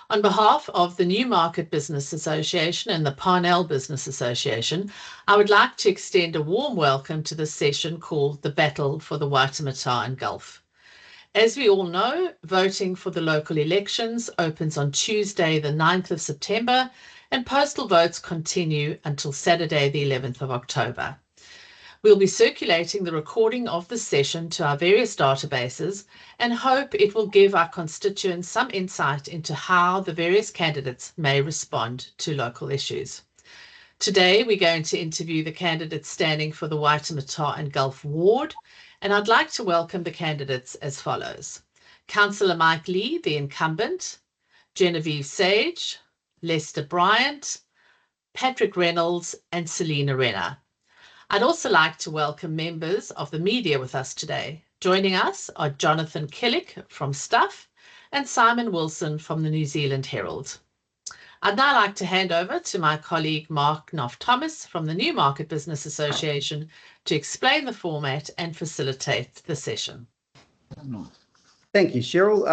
On behalf of the Newmarket Business Association and the Parnell Business Association, I would like to extend a warm welcome to this session called The Battle for the Waitematā and Gulf. As we all know, voting for the local elections opens on Tuesday, the 9th of September, and postal votes continue until Saturday, the 11th of October. We'll be circulating the recording of this session to our various databases and hope it will give our constituents some insight into how the various candidates may respond to local issues. Today, we're going to interview the candidates standing for the Waitematā and Gulf ward, and I'd like to welcome the candidates as follows. Councillor Mike Lee, the incumbent, Genevieve Sage, Lester Bryant, Patrick Reynolds, and Selena Renner. I'd also like to welcome members of the media with us today. Joining us are Jonathan Killick from Stuff and Simon Wilson from the New Zealand Herald. I'd now like to hand over to my colleague Mark Knopf-Thomas from the Newmarket Business Association to explain the format and facilitate the session. Thank you, Cheryl.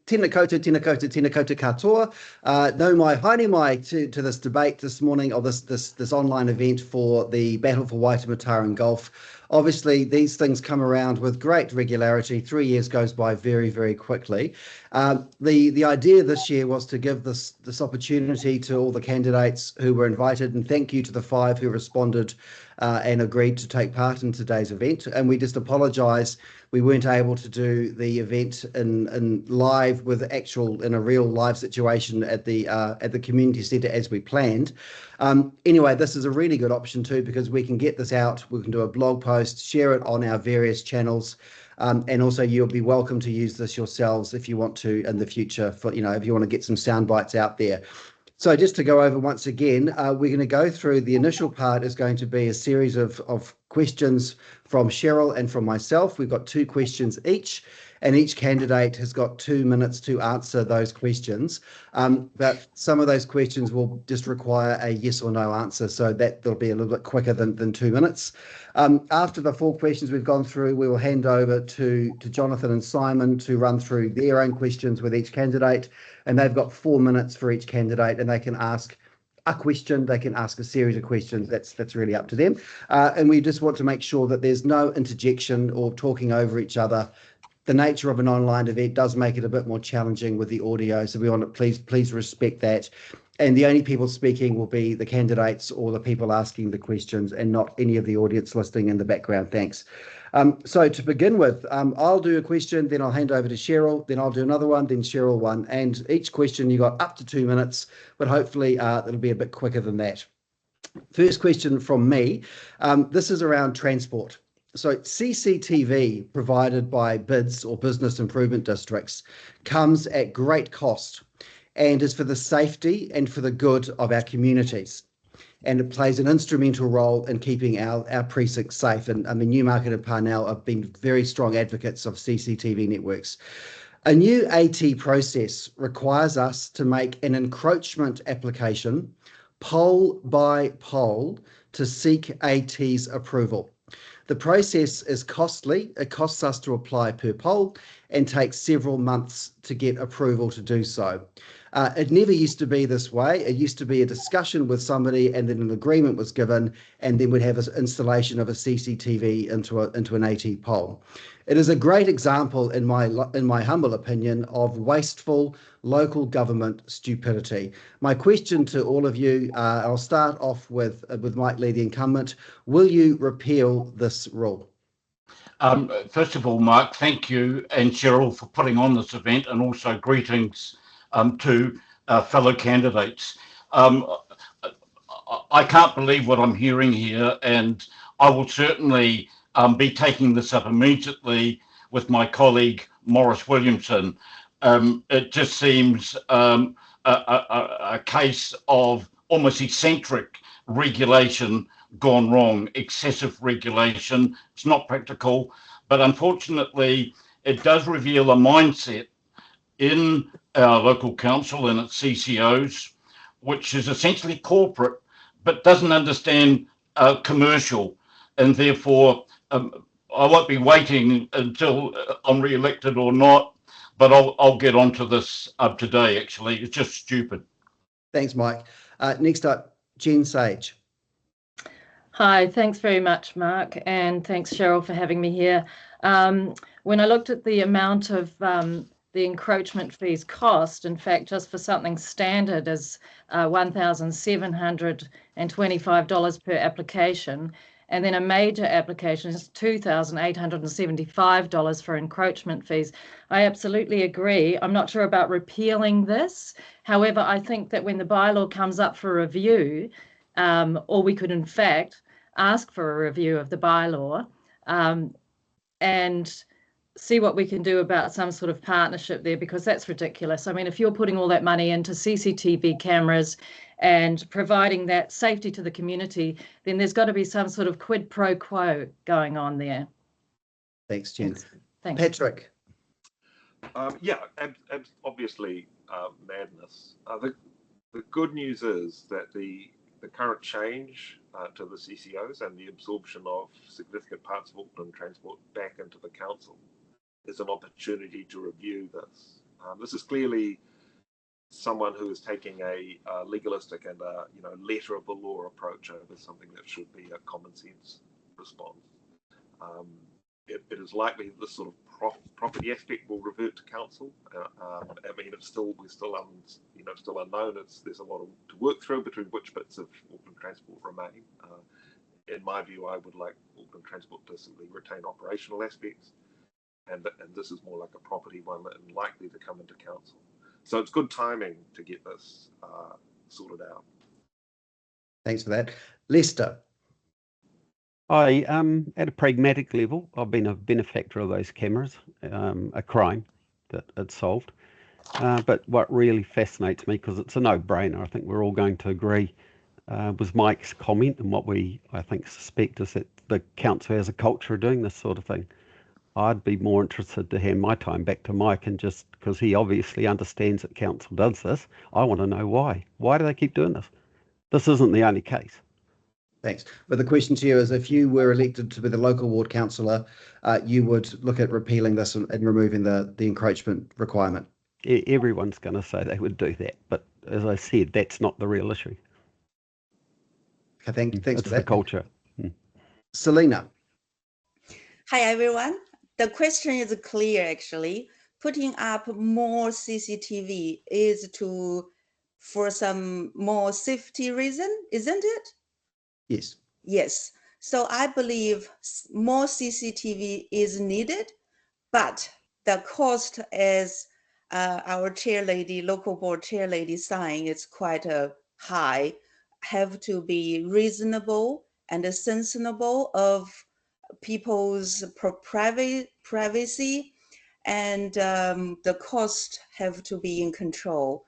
Tēnā koutou, tēnā koutou, tēnā koutou katoa. No mai, haere mai to this debate this morning, or this online event for the Battle for Waitematā and Gulf. Obviously, these things come around with great regularity. 3 years goes by very, very quickly. The idea this year was to give this opportunity to all the candidates who were invited, and thank you to the 5 who responded and agreed to take part in today's event. And we just apologise we weren't able to do the event in live in a real live situation at the community centre as we planned. Anyway, this is a really good option too, because we can get this out. We can do a blog post, share it on our various channels. And also you'll be welcome to use this yourselves if you want to in the future, for if you want to get some sound bites out there. So just to go over once again, we're going to go through the initial part is going to be a series of questions from Cheryl and from myself. We've got 2 questions each, and each candidate has got 2 minutes to answer those questions. But some of those questions will just require a yes or no answer, so that they'll be a little bit quicker than 2 minutes. After the 4 questions we've gone through, we will hand over to Jonathan and Simon to run through their own questions with each candidate, and they've got 4 minutes for each candidate, and they can ask a question, they can ask a series of questions. That's really up to them. And we just want to make sure that there's no interjection or talking over each other. The nature of an online event does make it a bit more challenging with the audio, so we want to please respect that. And the only people speaking will be the candidates or the people asking the questions, and not any of the audience listening in the background. Thanks. So to begin with, I'll do a question, then I'll hand over to Cheryl, then I'll do another one, then Cheryl one. And each question you got up to 2 minutes, but hopefully it'll be a bit quicker than that. First question from me. This is around transport. So CCTV provided by BIDs or business improvement districts comes at great cost and is for the safety and for the good of our communities. And it plays an instrumental role in keeping our precincts safe. And I mean, Newmarket and Parnell have been very strong advocates of CCTV networks. A new AT process requires us to make an encroachment application, poll by poll, to seek AT's approval. The process is costly. It costs us to apply per poll and takes several months to get approval to do so. It never used to be this way. It used to be a discussion with somebody, and then an agreement was given, and then we'd have an installation of a CCTV into an AT poll. It is a great example, in my humble opinion, of wasteful local government stupidity. My question to all of you, I'll start off with Mike Lee, the incumbent. Will you repeal this rule? First of all, Mark, thank you and Cheryl for putting on this event, and also greetings to fellow candidates. I can't believe what I'm hearing here, and I will certainly be taking this up immediately with my colleague Maurice Williamson. It just seems a case of almost eccentric regulation gone wrong, excessive regulation. It's not practical, but unfortunately it does reveal a mindset in our local council and its CCOs, which is essentially corporate, but doesn't understand commercial, and therefore I won't be waiting until I'm re-elected or not but I'll get onto this today. Actually, it's just stupid. Thanks, Mike. Next up, Jen Sage. Hi, thanks very much, Mark, and thanks, Cheryl, for having me here. When I looked at the amount of the encroachment fees cost, in fact, just for something standard is $1,725 per application, and then a major application is $2,875 for encroachment fees. I absolutely agree. I'm not sure about repealing this. However, I think that when the bylaw comes up for review, or we could, in fact, ask for a review of the bylaw and see what we can do about some sort of partnership there, because that's ridiculous. I mean, if you're putting all that money into CCTV cameras and providing that safety to the community, then there's got to be some sort of quid pro quo going on there. Thanks, Jen. Thanks. Patrick. Yeah, obviously madness. The good news is that the current change to the CCOs and the absorption of significant parts of Auckland Transport back into the council is an opportunity to review this. This is clearly someone who is taking a legalistic and a letter of the law approach over something that should be a common sense response. It is likely this sort of property aspect will revert to council. I mean, we're still unknown. There's a lot to work through between which bits of Auckland Transport remain. In my view, I would like Auckland Transport to simply retain operational aspects, and this is more like a property one and likely to come into council. So it's good timing to get this sorted out. Thanks for that. Lester. At a pragmatic level, I've been a benefactor of those cameras, a crime that it's solved. But what really fascinates me, because it's a no-brainer, I think we're all going to agree, was Mike's comment, and what I think suspect is that the council has a culture of doing this sort of thing. I'd be more interested to hand my time back to Mike, and just because he obviously understands that council does this, I want to know why. Why do they keep doing this? This isn't the only case. Thanks. But the question to you is, if you were elected to be the local ward councillor, you would look at repealing this and removing the encroachment requirement? Everyone's going to say they would do that. But as I said, that's not the real issue. Okay, thanks it's for that. The culture. Selena. Hi, everyone. The question is clear, actually. Putting up more CCTV is for some more safety reason, isn't it? Yes. Yes. So I believe more CCTV is needed, but the cost, as our local board chair lady saying, it's quite high, have to be reasonable and sensible of people's privacy, and the cost have to be in control.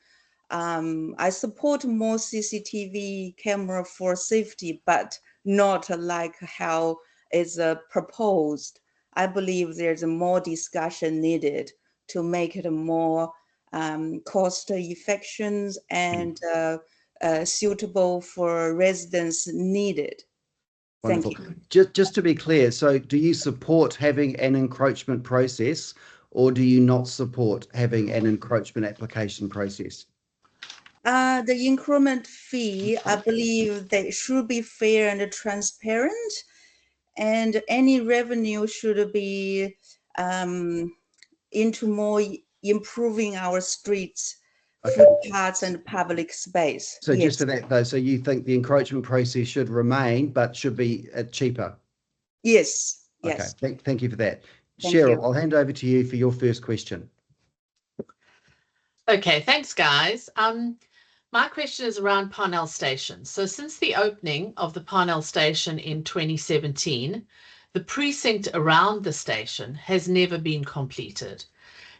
I support more CCTV camera for safety, but not like how is proposed. I believe there's more discussion needed to make it more cost effective and suitable for residents needed. Wonderful. Thank you. Just to be clear, so do you support having an encroachment process, or do you not support having an encroachment application process? The increment fee, I believe they should be fair and transparent, and any revenue should be into more improving our streets, footpaths, and public space. So yes. Just for that though, so you think the encroachment process should remain, but should be cheaper? Yes. Yes. Okay, thank you for that. Thank Cheryl, you. I'll hand over to you for your first question. Okay, thanks, guys. My question is around Parnell Station. So since the opening of the Parnell Station in 2017, the precinct around the station has never been completed.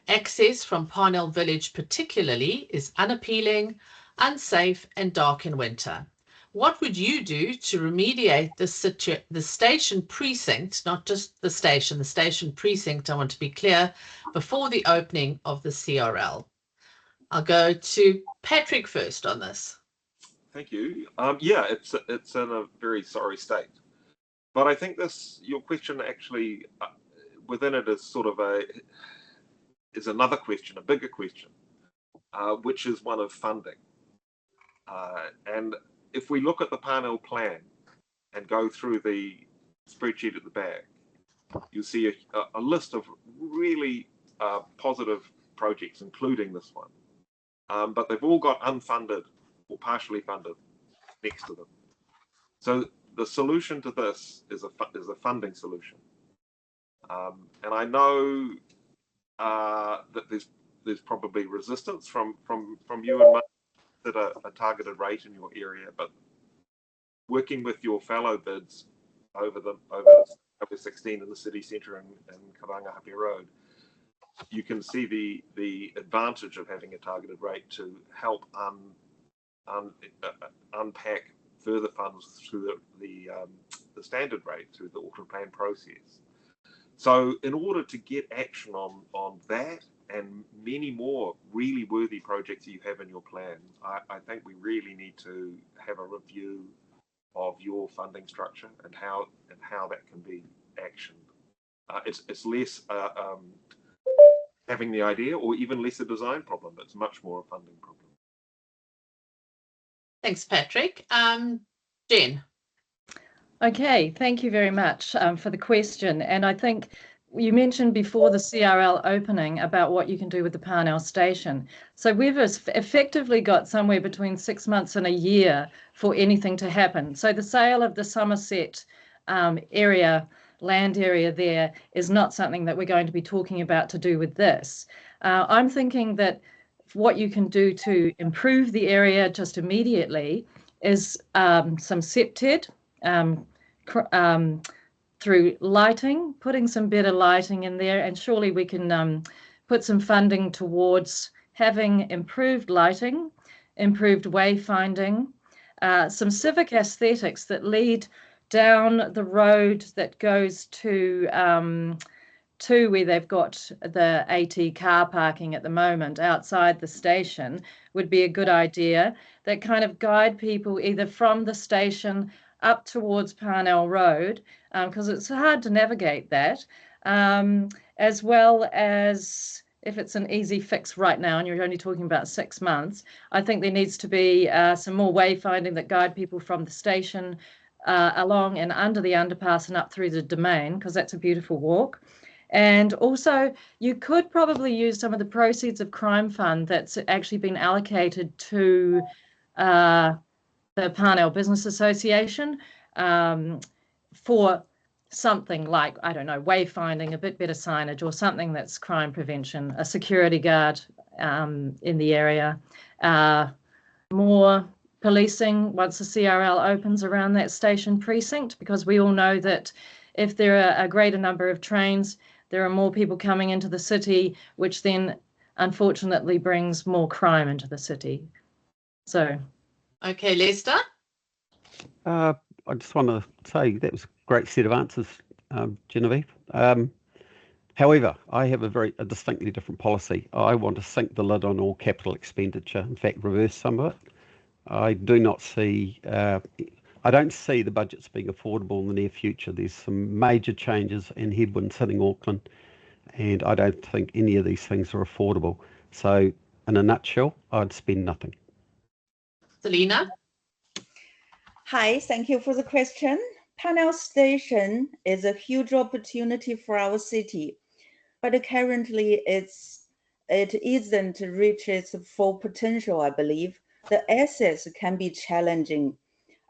Access from Parnell Village particularly is unappealing, unsafe, and dark in winter. What would you do to remediate the station precinct, not just the station precinct, I want to be clear, before the opening of the CRL? I'll go to Patrick first on this. Thank you. Yeah, it's in a very sorry state, but I think your question actually within it is sort of is another question, a bigger question, which is one of funding. And if we look at the Parnell plan and go through the spreadsheet at the back, you'll see a list of really positive projects, including this one. But they've all got unfunded or partially funded next to them. So the solution to this is a funding solution. And I know that there's probably resistance from you and Mark at a targeted rate in your area, but working with your fellow bids over 16 in the city centre and Karangahape Road, you can see the advantage of having a targeted rate to help unpack further funds through the standard rate through the Auckland Plan process. So in order to get action on that and many more really worthy projects that you have in your plan, I think we really need to have a review of your funding structure and how that can be actioned. It's less having the idea, or even less a design problem. It's much more a funding problem. Thanks, Patrick. Jen. Okay, thank you very much for the question. And I think you mentioned before the CRL opening about what you can do with the Parnell station. So we've effectively got somewhere between 6 months and a year for anything to happen. So the sale of the Somerset land area there is not something that we're going to be talking about to do with this. I'm thinking that what you can do to improve the area just immediately is some SEPTED through lighting, putting some better lighting in there, and surely we can put some funding towards having improved lighting, improved wayfinding, some civic aesthetics that lead down the road that goes to where they've got the AT car parking at the moment outside the station would be a good idea, that kind of guide people either from the station up towards Parnell Road, because it's hard to navigate that, as well as if it's an easy fix right now and you're only talking about 6 months, I think there needs to be some more wayfinding that guide people from the station along and under the underpass and up through the domain, because that's a beautiful walk. And also, you could probably use some of the proceeds of Crime Fund that's actually been allocated to the Parnell Business Association for something like, I don't know, wayfinding, a bit better signage, or something that's crime prevention, a security guard in the area, more policing once the CRL opens around that station precinct, because we all know that if there are a greater number of trains, there are more people coming into the city, which then unfortunately brings more crime into the city. So. Okay, Lester. I just want to say that was a great set of answers, Genevieve. However, I have a distinctly different policy. I want to sink the lid on all capital expenditure, in fact, reverse some of it. I don't see the budgets being affordable in the near future. There's some major changes and headwinds hitting Auckland, and I don't think any of these things are affordable. So, in a nutshell, I'd spend nothing. Selena. Hi, thank you for the question. Parnell Station is a huge opportunity for our city, but currently it isn't reached its full potential, I believe. The access can be challenging.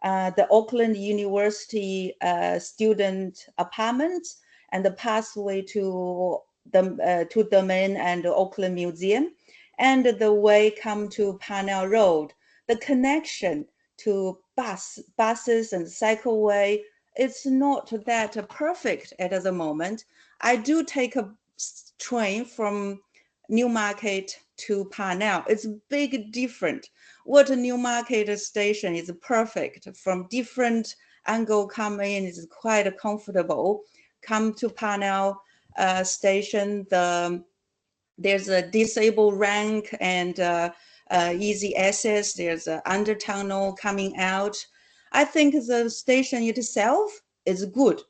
The Auckland University student apartments and the pathway to the main and the Auckland Museum, and the way come to Parnell Road, the connection to buses and cycleway, it's not that perfect at the moment. I do take a train from Newmarket to Parnell. It's big different. What a Newmarket station is perfect from different angle come in, is quite comfortable. Come to Parnell station, there's a disabled rank and easy access. There's an under tunnel coming out. I think the station itself is good,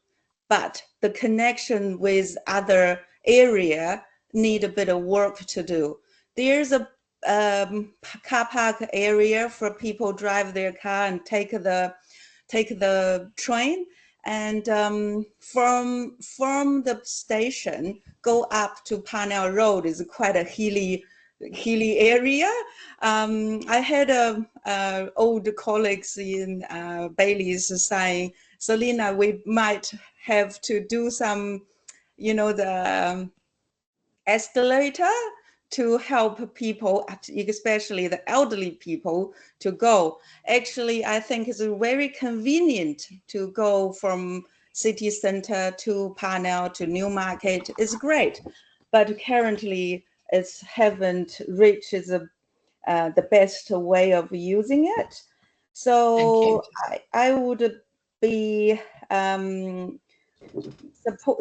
but the connection with other area need a bit of work to do. There's a car park area for people drive their car and take the train, and from the station go up to Parnell Road is quite a hilly area. I had old colleagues in Bailey's saying, Selena, we might have to do some, the escalator to help people, especially the elderly people, to go. Actually, I think it's very convenient to go from city center to Parnell to Newmarket. It's great, but currently it haven't reached the best way of using it. So I would be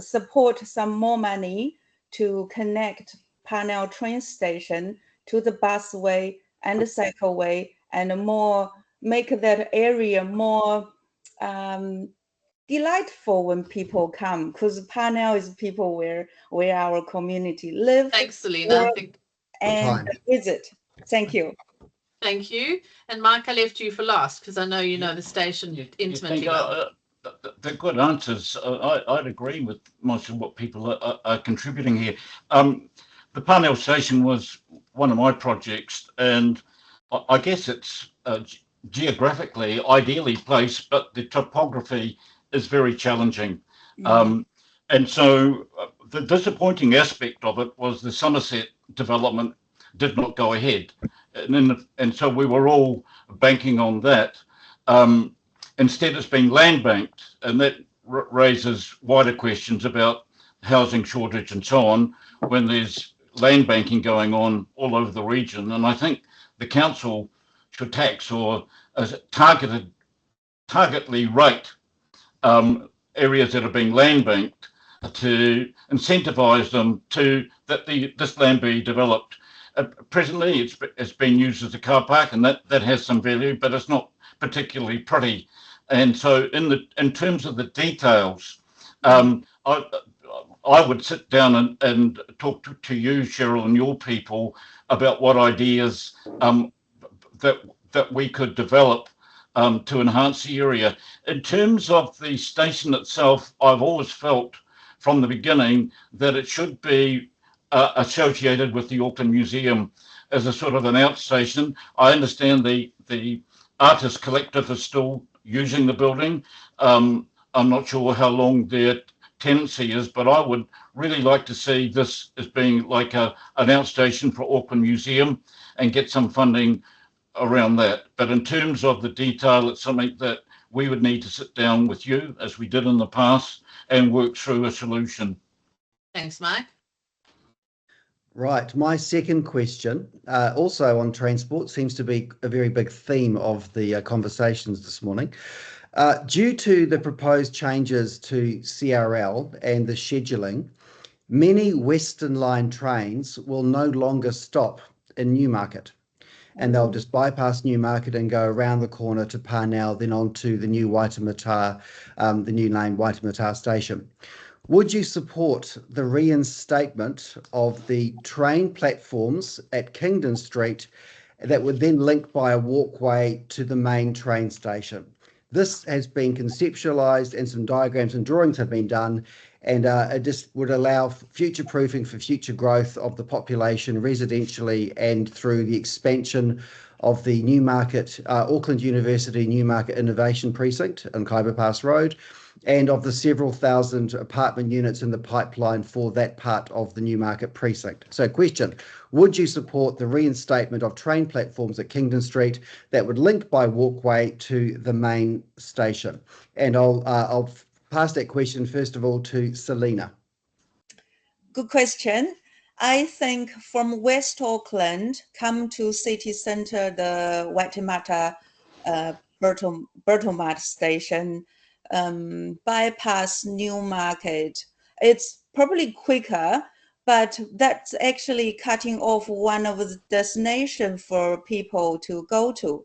support some more money to connect Parnell train station to the busway and the cycleway, and make that area more delightful when people come, because Parnell is people where our community live. Thanks, Selena. And visit. Thank you. Thank you. And Mike, I left you for last because I know you know the station intimately well. They're good answers. I'd agree with most of what people are contributing here. The Parnell station was one of my projects, and I guess it's geographically ideally placed, but the topography is very challenging. And so the disappointing aspect of it was the Somerset development did not go ahead. And so we were all banking on that. Instead, it's been land banked, and that raises wider questions about housing shortage and so on when there's land banking going on all over the region. And I think the council should tax or targetedly rate areas that are being land banked to incentivise them to this land be developed. Presently, it's being used as a car park, and that has some value, but it's not particularly pretty. And so, in terms of the details, I would sit down and talk to you, Cheryl, and your people about what ideas that we could develop to enhance the area. In terms of the station itself, I've always felt from the beginning that it should be associated with the Auckland Museum as a sort of an outstation. I understand the artist collective is still using the building. I'm not sure how long their tenancy is, but I would really like to see this as being like an outstation for Auckland Museum and get some funding around that. But in terms of the detail, it's something that we would need to sit down with you, as we did in the past, and work through a solution. Thanks, Mike. Right. My second question, also on transport, seems to be a very big theme of the conversations this morning. Due to the proposed changes to CRL and the scheduling, many Western Line trains will no longer stop in Newmarket, and they'll just bypass Newmarket and go around the corner to Parnell, then on to the new Waitematā, the new name Waitematā station. Would you support the reinstatement of the train platforms at Kingdon Street that would then link by a walkway to the main train station? This has been conceptualised and some diagrams and drawings have been done, and it just would allow future proofing for future growth of the population residentially and through the expansion of the Newmarket, Auckland University Newmarket Innovation Precinct on Kaiba Pass Road, and of the several thousand apartment units in the pipeline for that part of the Newmarket precinct. So question, would you support the reinstatement of train platforms at Kingdon Street that would link by walkway to the main station? And I'll pass that question first of all to Selena. Good question. I think from West Auckland, come to city centre, the Waitematā Bertomat station, bypass Newmarket. It's probably quicker, but that's actually cutting off one of the destinations for people to go to.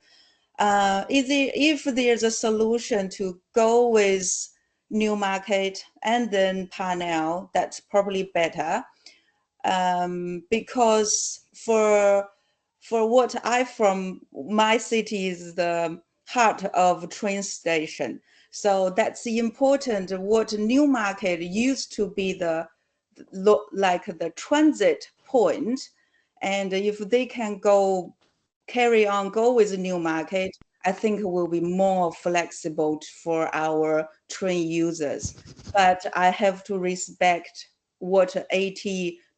If there's a solution to go with Newmarket and then Parnell, that's probably better. because for what from my city is the heart of train station. So that's important. What Newmarket used to be the transit point, and if they can go with Newmarket, I think it will be more flexible for our train users. But I have to respect what AT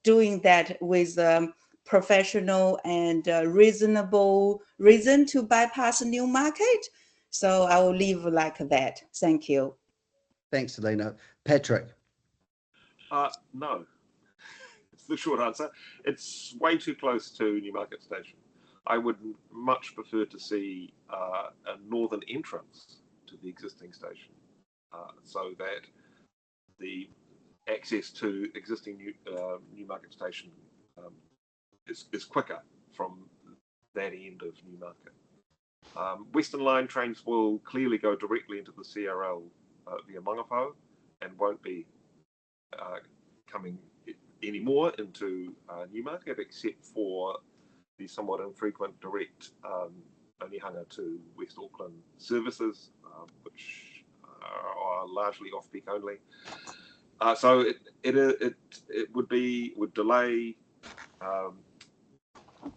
doing that with professional and reasonable reason to bypass Newmarket. So I will leave like that. Thank you. Thanks, Selena. Patrick. No. It's the short answer. It's way too close to Newmarket Station. I would much prefer to see a northern entrance to the existing station, so that the access to existing Newmarket Station is quicker from that end of Newmarket. Western Line trains will clearly go directly into the CRL via Mangawhau and won't be coming anymore into Newmarket, except for the somewhat infrequent direct Onehunga to West Auckland services, which are largely off-peak only. So it would delay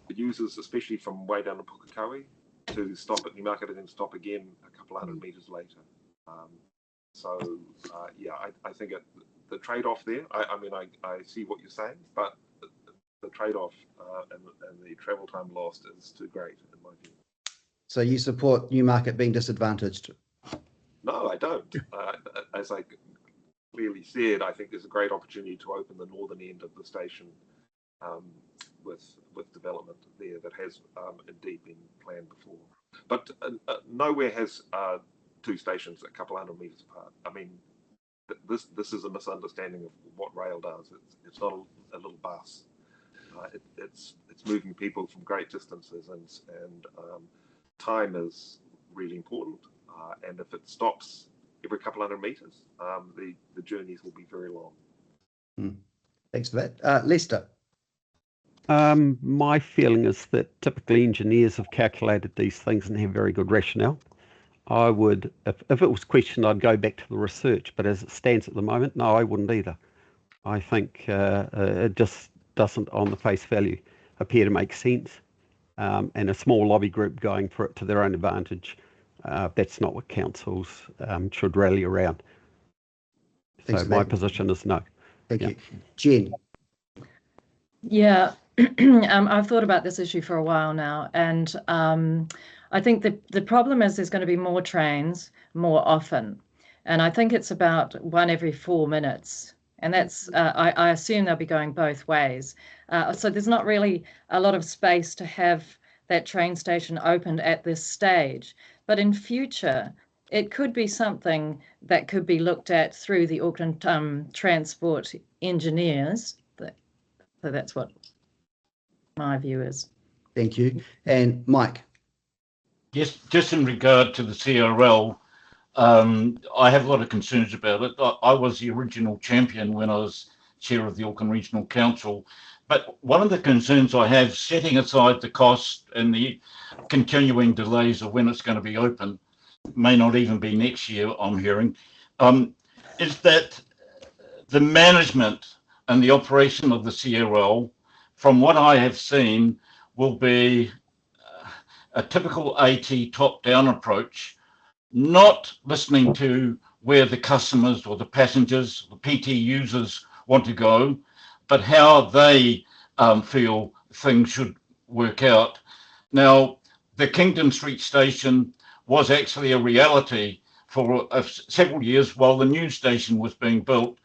users, especially from way down to Pukekohe, to stop at Newmarket and then stop again a couple hundred metres later. Yeah, I think the trade-off there, I see what you're saying, but the trade-off and the travel time lost is too great in my view. So you support Newmarket being disadvantaged? No, I don't. As I clearly said, I think there's a great opportunity to open the northern end of the station with development there that has indeed been planned before. But nowhere has two stations a couple hundred metres apart. I mean, this is a misunderstanding of what rail does. It's not a little bus. It's moving people from great distances, and time is really important. And if it stops every couple hundred metres, the journeys will be very long. Thanks for that. Lester. My feeling is that typically engineers have calculated these things and have very good rationale. I would, if it was questioned, I'd go back to the research, but as it stands at the moment, no, I wouldn't either. I think it just doesn't, on the face value, appear to make sense. And a small lobby group going for it to their own advantage, that's not what councils should rally around. Thanks so my position is no. Thank you. Jen. Yeah, I've thought about this issue for a while now, and I think the problem is there's going to be more trains more often, and I think it's about 1 every 4 minutes, and that's I assume they'll be going both ways. So there's not really a lot of space to have that train station opened at this stage, but in future it could be something that could be looked at through the Auckland transport engineers. So that's what my view is. Thank you. And Mike. Yes, just in regard to the CRL, I have a lot of concerns about it. I was the original champion when I was chair of the Auckland Regional Council. But one of the concerns I have, setting aside the cost and the continuing delays of when it's going to be open, may not even be next year, I'm hearing, is that the management and the operation of the CRL, from what I have seen, will be a typical AT top-down approach, not listening to where the customers or the passengers, the PT users want to go, but how they feel things should work out. Now, the Kingdom Street station was actually a reality for several years while the new station was being built,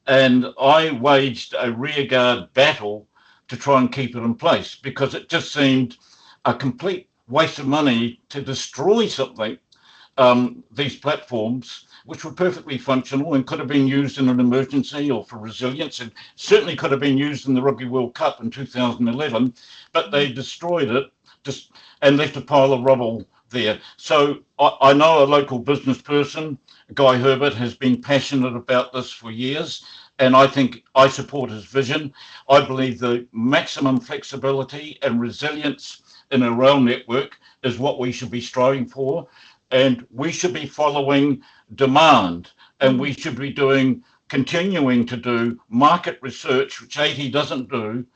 and I waged a rearguard battle to try and keep it in place because it just seemed a complete waste of money to destroy something, these platforms, which were perfectly functional and could have been used in an emergency or for resilience, and certainly could have been used in the Rugby World Cup in 2011, but they destroyed it just and left a pile of rubble there. So I know a local business person, Guy Herbert, has been passionate about this for years, and I think I support his vision. I believe the maximum flexibility and resilience in a rail network is what we should be striving for, and we should be following demand, and we should be continuing to do market research, which AT doesn't do,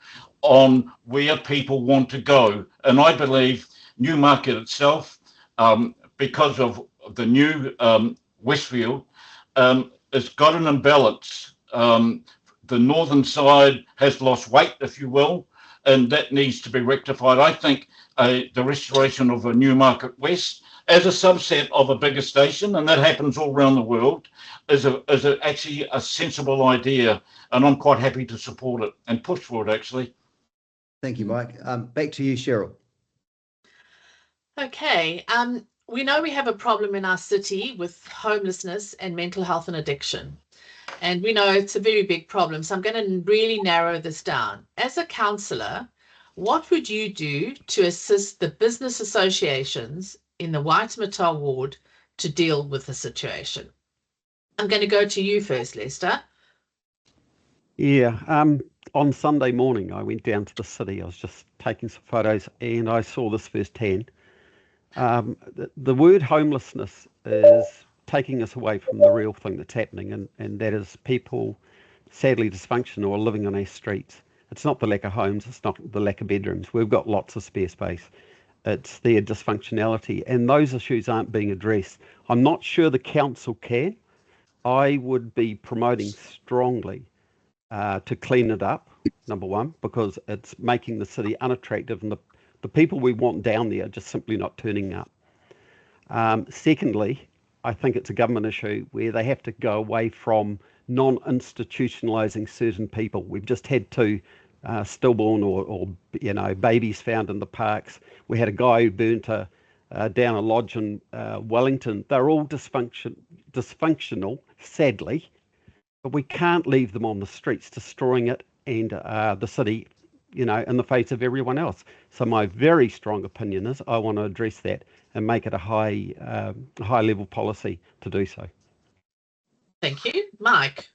on where people want to go. And I believe Newmarket itself, because of the new Westfield, has got an imbalance. The northern side has lost weight, if you will, and that needs to be rectified. I think the restoration of a Newmarket West as a subset of a bigger station, and that happens all around the world, is actually a sensible idea, and I'm quite happy to support it and push for it, actually. Thank you, Mike. Back to you, Cheryl. Okay. We know we have a problem in our city with homelessness and mental health and addiction. And we know it's a very big problem. So I'm going to really narrow this down. As a councillor, what would you do to assist the business associations in the Waitematā ward to deal with the situation? I'm going to go to you first, Lester. Yeah, on Sunday morning, I went down to the city. I was just taking some photos and I saw this firsthand. The word homelessness is taking us away from the real thing that's happening, and that is people sadly dysfunctional or living on our streets. It's not the lack of homes, it's not the lack of bedrooms. We've got lots of spare space. It's their dysfunctionality, and those issues aren't being addressed. I'm not sure the council can. I would be promoting strongly to clean it up, number one, because it's making the city unattractive, and the people we want down there are just simply not turning up. Secondly, I think it's a government issue where they have to go away from non-institutionalising certain people. We've just had two stillborn or babies found in the parks. We had a guy who burnt down a lodge in Wellington. They're all dysfunctional, sadly, but we can't leave them on the streets, destroying it and the city, in the face of everyone else. So my very strong opinion is I want to address that and make it a high level policy to do so. Thank you. Mike.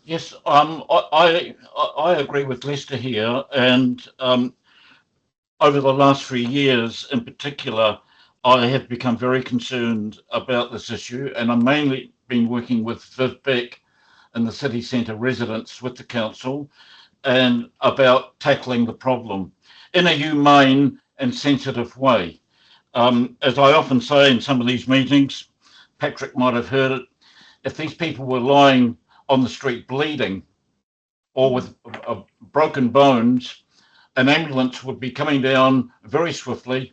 Yes, I agree with Lester here, and over the last 3 years in particular, I have become very concerned about this issue, and I've mainly been working with Viv Beck and the city centre residents with the council and about tackling the problem in a humane and sensitive way. As I often say in some of these meetings, Patrick might have heard it, if these people were lying on the street bleeding or with broken bones, an ambulance would be coming down very swiftly,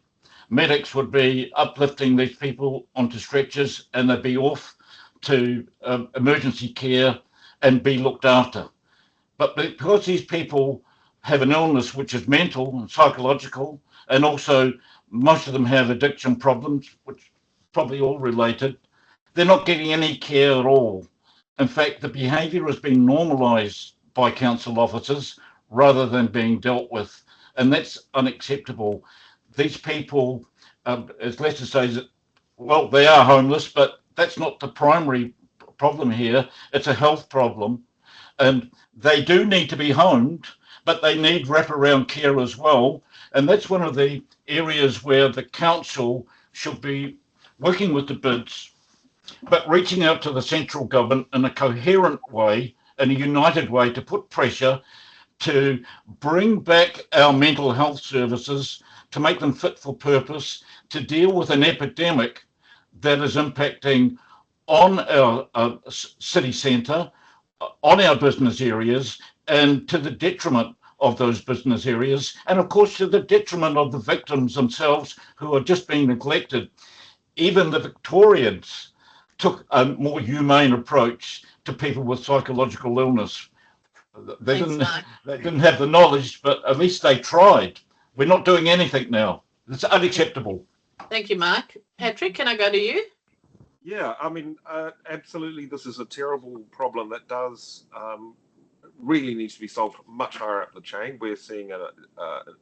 medics would be uplifting these people onto stretchers, and they'd be off to emergency care and be looked after. But because these people have an illness which is mental and psychological, and also most of them have addiction problems, which probably all related, they're not getting any care at all. In fact, the behaviour has been normalised by council officers rather than being dealt with, and that's unacceptable. These people, as Lester says, well, they are homeless, but that's not the primary problem here. It's a health problem, and they do need to be homed, but they need wraparound care as well. And that's one of the areas where the council should be working with the bids, but reaching out to the central government in a coherent way, in a united way, to put pressure to bring back our mental health services, to make them fit for purpose, to deal with an epidemic that is impacting on our city centre, on our business areas, and to the detriment of those business areas, and of course to the detriment of the victims themselves who are just being neglected. Even the Victorians took a more humane approach to people with psychological illness. They didn't have the knowledge, but at least they tried. We're not doing anything now. It's unacceptable. Thank you, Mark. Patrick, can I go to you? Yeah, I mean, absolutely, this is a terrible problem that does really needs to be solved much higher up the chain. We're seeing an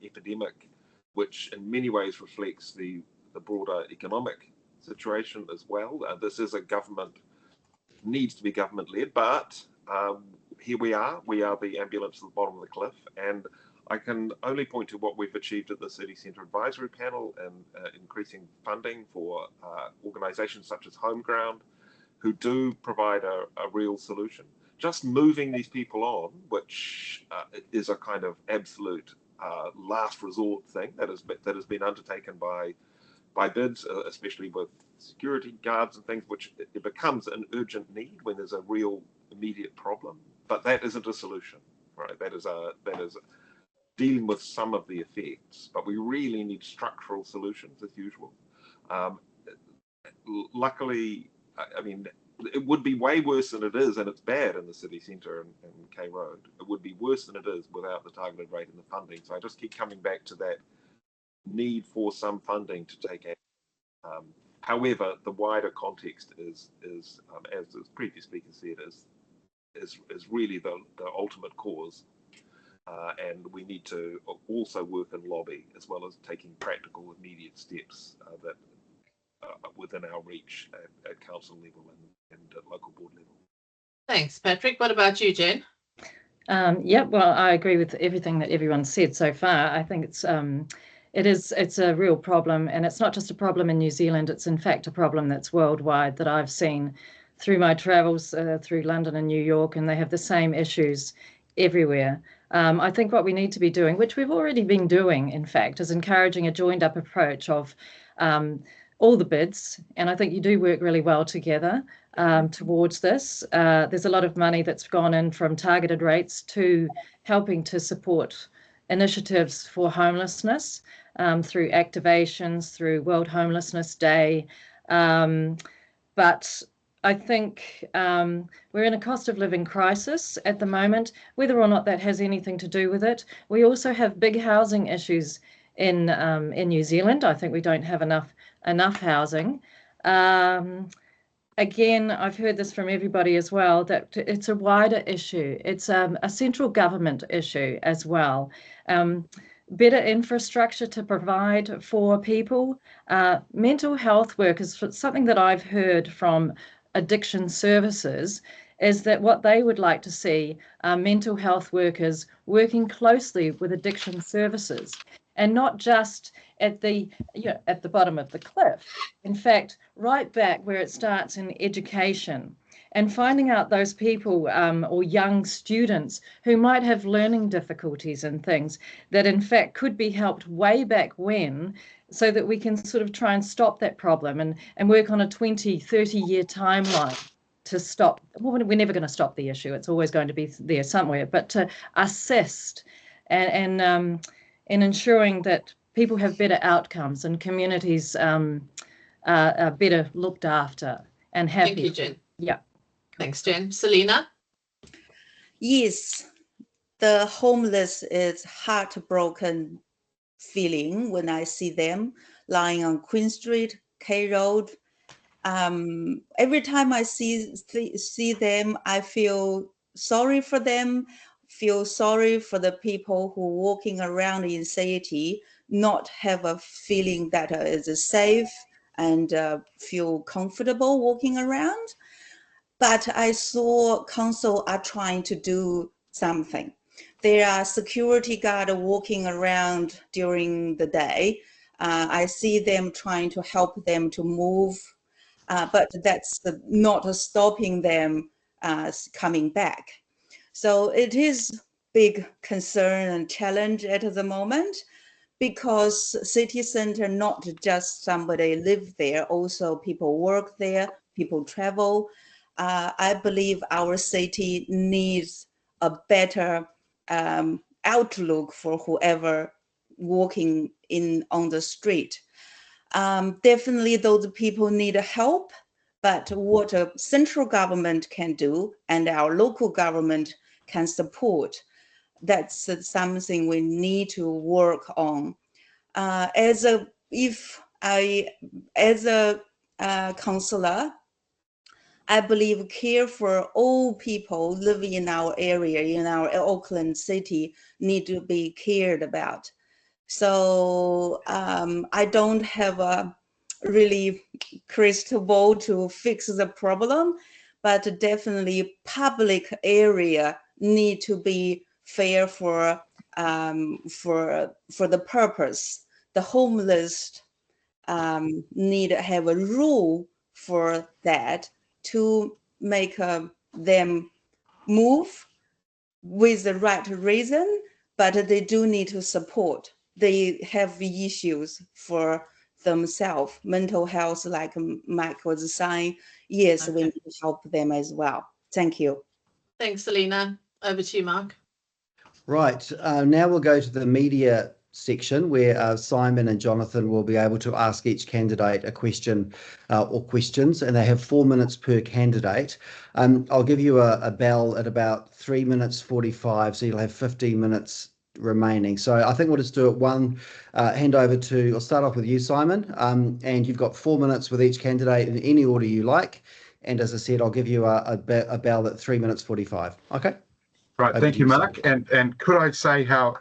epidemic which in many ways reflects the broader economic situation as well. This is a government, needs to be government-led, but here we are the ambulance at the bottom of the cliff, and I can only point to what we've achieved at the City Centre Advisory Panel and increasing funding for organisations such as Homeground, who do provide a real solution. Just moving these people on, which is a kind of absolute last resort thing that has been undertaken by bids, especially with security guards and things, which it becomes an urgent need when there's a real immediate problem. But that isn't a solution, right? That is dealing with some of the effects, but we really need structural solutions as usual. Luckily, I mean, it would be way worse than it is, and it's bad in the city centre and K Road. It would be worse than it is without the targeted rate and the funding. So I just keep coming back to that need for some funding to take action. However, the wider context is as the previous speaker said, is really the ultimate cause. And we need to also work and lobby, as well as taking practical, immediate steps that within our reach at council level and at local board level. Thanks, Patrick. What about you, Jen? Yeah, well, I agree with everything that everyone said so far. I think it's a real problem, and it's not just a problem in New Zealand. It's in fact a problem that's worldwide that I've seen through my travels through London and New York, and they have the same issues everywhere. I think what we need to be doing, which we've already been doing, in fact, is encouraging a joined up approach of all the bids, and I think you do work really well together towards this. There's a lot of money that's gone in from targeted rates to helping to support initiatives for homelessness through activations, through World Homelessness Day. But I think we're in a cost of living crisis at the moment, whether or not that has anything to do with it. We also have big housing issues in New Zealand. I think we don't have enough housing. Again, I've heard this from everybody as well, that it's a wider issue. It's a central government issue as well. Better infrastructure to provide for people. Mental health workers, something that I've heard from addiction services is that what they would like to see are mental health workers working closely with addiction services, and not just at the bottom of the cliff. In fact, right back where it starts in education, and finding out those people or young students who might have learning difficulties and things that in fact could be helped way back when, so that we can sort of try and stop that problem and work on a 20-30 year timeline to stop. Well, we're never going to stop the issue. It's always going to be there somewhere, but to assist and ensuring that people have better outcomes and communities are better looked after and happy. Thank you, Jen. Yeah. Thanks, Jen. Selena? Yes, the homeless is heartbroken feeling when I see them lying on Queen Street, K Road. Every time I see them, I feel sorry for them, feel sorry for the people who are walking around in city, not have a feeling that is safe and feel comfortable walking around. But I saw council are trying to do something. There are security guards walking around during the day. I see them trying to help them to move, but that's not stopping them coming back. So it is big concern and challenge at the moment, because city center, not just somebody live there, also people work there, people travel. I believe our city needs a better outlook for whoever walking on the street. Definitely those people need help, but what a central government can do and our local government can support, that's something we need to work on. As a councillor, I believe care for all people living in our area, in our Auckland city, need to be cared about. So I don't have a really crystal ball to fix the problem, but definitely public area need to be fair for the purpose. The homeless need to have a rule for that to make them move with the right reason, but they do need to support. They have issues for themselves, mental health, like Mike was saying. Yes, we need to help them as well. Thank you. Thanks, Selena. Over to you, Mark. Right, now we'll go to the media section where Simon and Jonathan will be able to ask each candidate a question or questions, and they have 4 minutes per candidate. I'll give you a bell at about 3 minutes 45, so you'll have 15 minutes remaining. So I think we'll just do it one hand over to, I'll start off with you, Simon, and you've got 4 minutes with each candidate in any order you like. And as I said, I'll give you a bell at 3 minutes 45. Okay. Right, thank you, Mark. And could I say how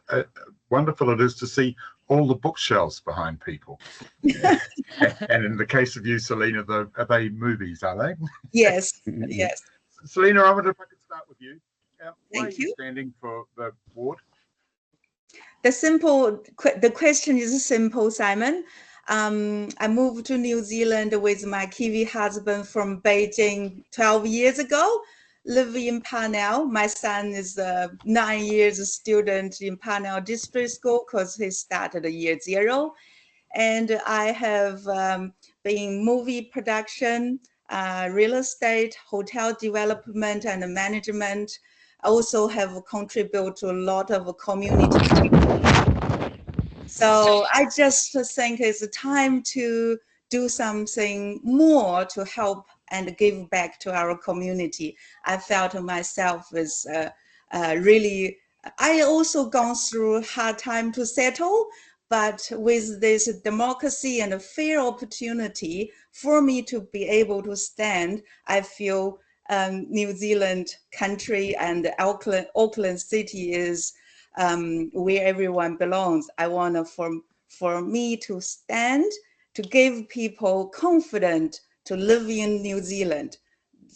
wonderful it is to see all the bookshelves behind people? And in the case of you, Selena, are they movies, are they? Yes, yes. Selena, I wonder if I could start with you. Why Thank are you you. standing for the ward? The question is simple, Simon. I moved to New Zealand with my Kiwi husband from Beijing 12 years ago. Live in Parnell. My son is 9 years a student in Parnell District School because he started year 0. And I have been movie production, real estate, hotel development and management. I also have contributed to a lot of community. So I just think it's time to do something more to help and give back to our community. I felt myself is really, I also gone through hard time to settle, but with this democracy and a fair opportunity for me to be able to stand, I feel New Zealand country and Auckland City is where everyone belongs. I want for me to stand, to give people confidence to live in New Zealand.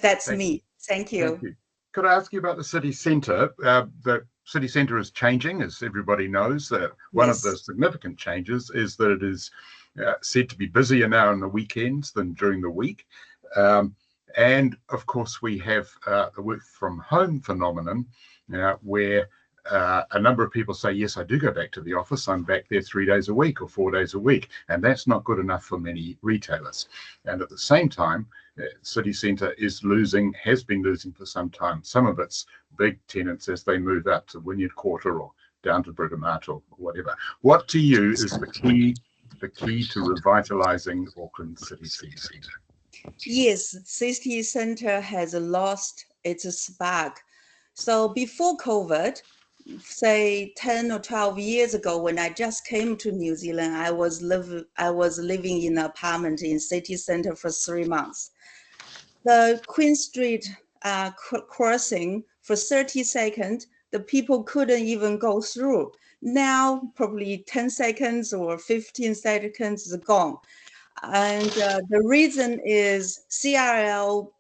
That's me. Thank you. Thank you. Could I ask you about the city centre? The city centre is changing, as everybody knows. One of the significant changes is that it is said to be busier now on the weekends than during the week. And of course, we have the work from home phenomenon where a number of people say, yes, I do go back to the office. I'm back there 3 days a week or 4 days a week. And that's not good enough for many retailers. And at the same time, city centre has been losing for some time, some of its big tenants as they move up to Wynyard Quarter or down to Britomart or whatever. What to you is the key to revitalising Auckland city centre? Yes, city centre has lost its spark. So before COVID, say 10 or 12 years ago, when I just came to New Zealand, I was living in an apartment in city centre for 3 months. The Queen Street crossing for 30 seconds, the people couldn't even go through. Now, probably 10 seconds or 15 seconds is gone. And the reason is CRL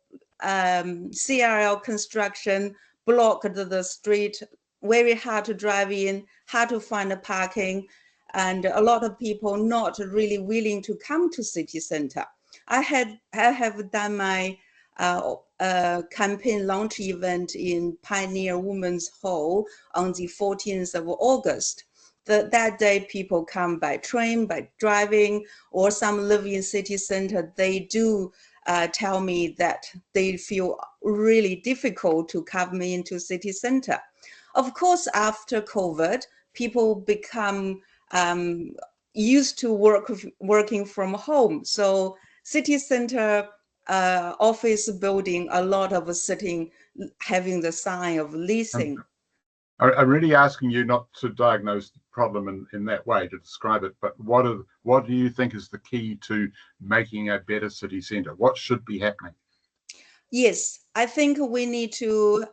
construction blocked the street, very hard to drive in, hard to find a parking, and a lot of people not really willing to come to city centre. I have done my campaign launch event in Pioneer Women's Hall on the 14th of August. That day, people come by train, by driving, or some live in city centre. They do tell me that they feel really difficult to come into city centre. Of course, after COVID, people become used to working from home. So city centre office building, a lot of sitting, having the sign of leasing. I'm really asking you not to diagnose the problem in that way, to describe it, but what do you think is the key to making a better city centre? What should be happening? Yes, I think we need to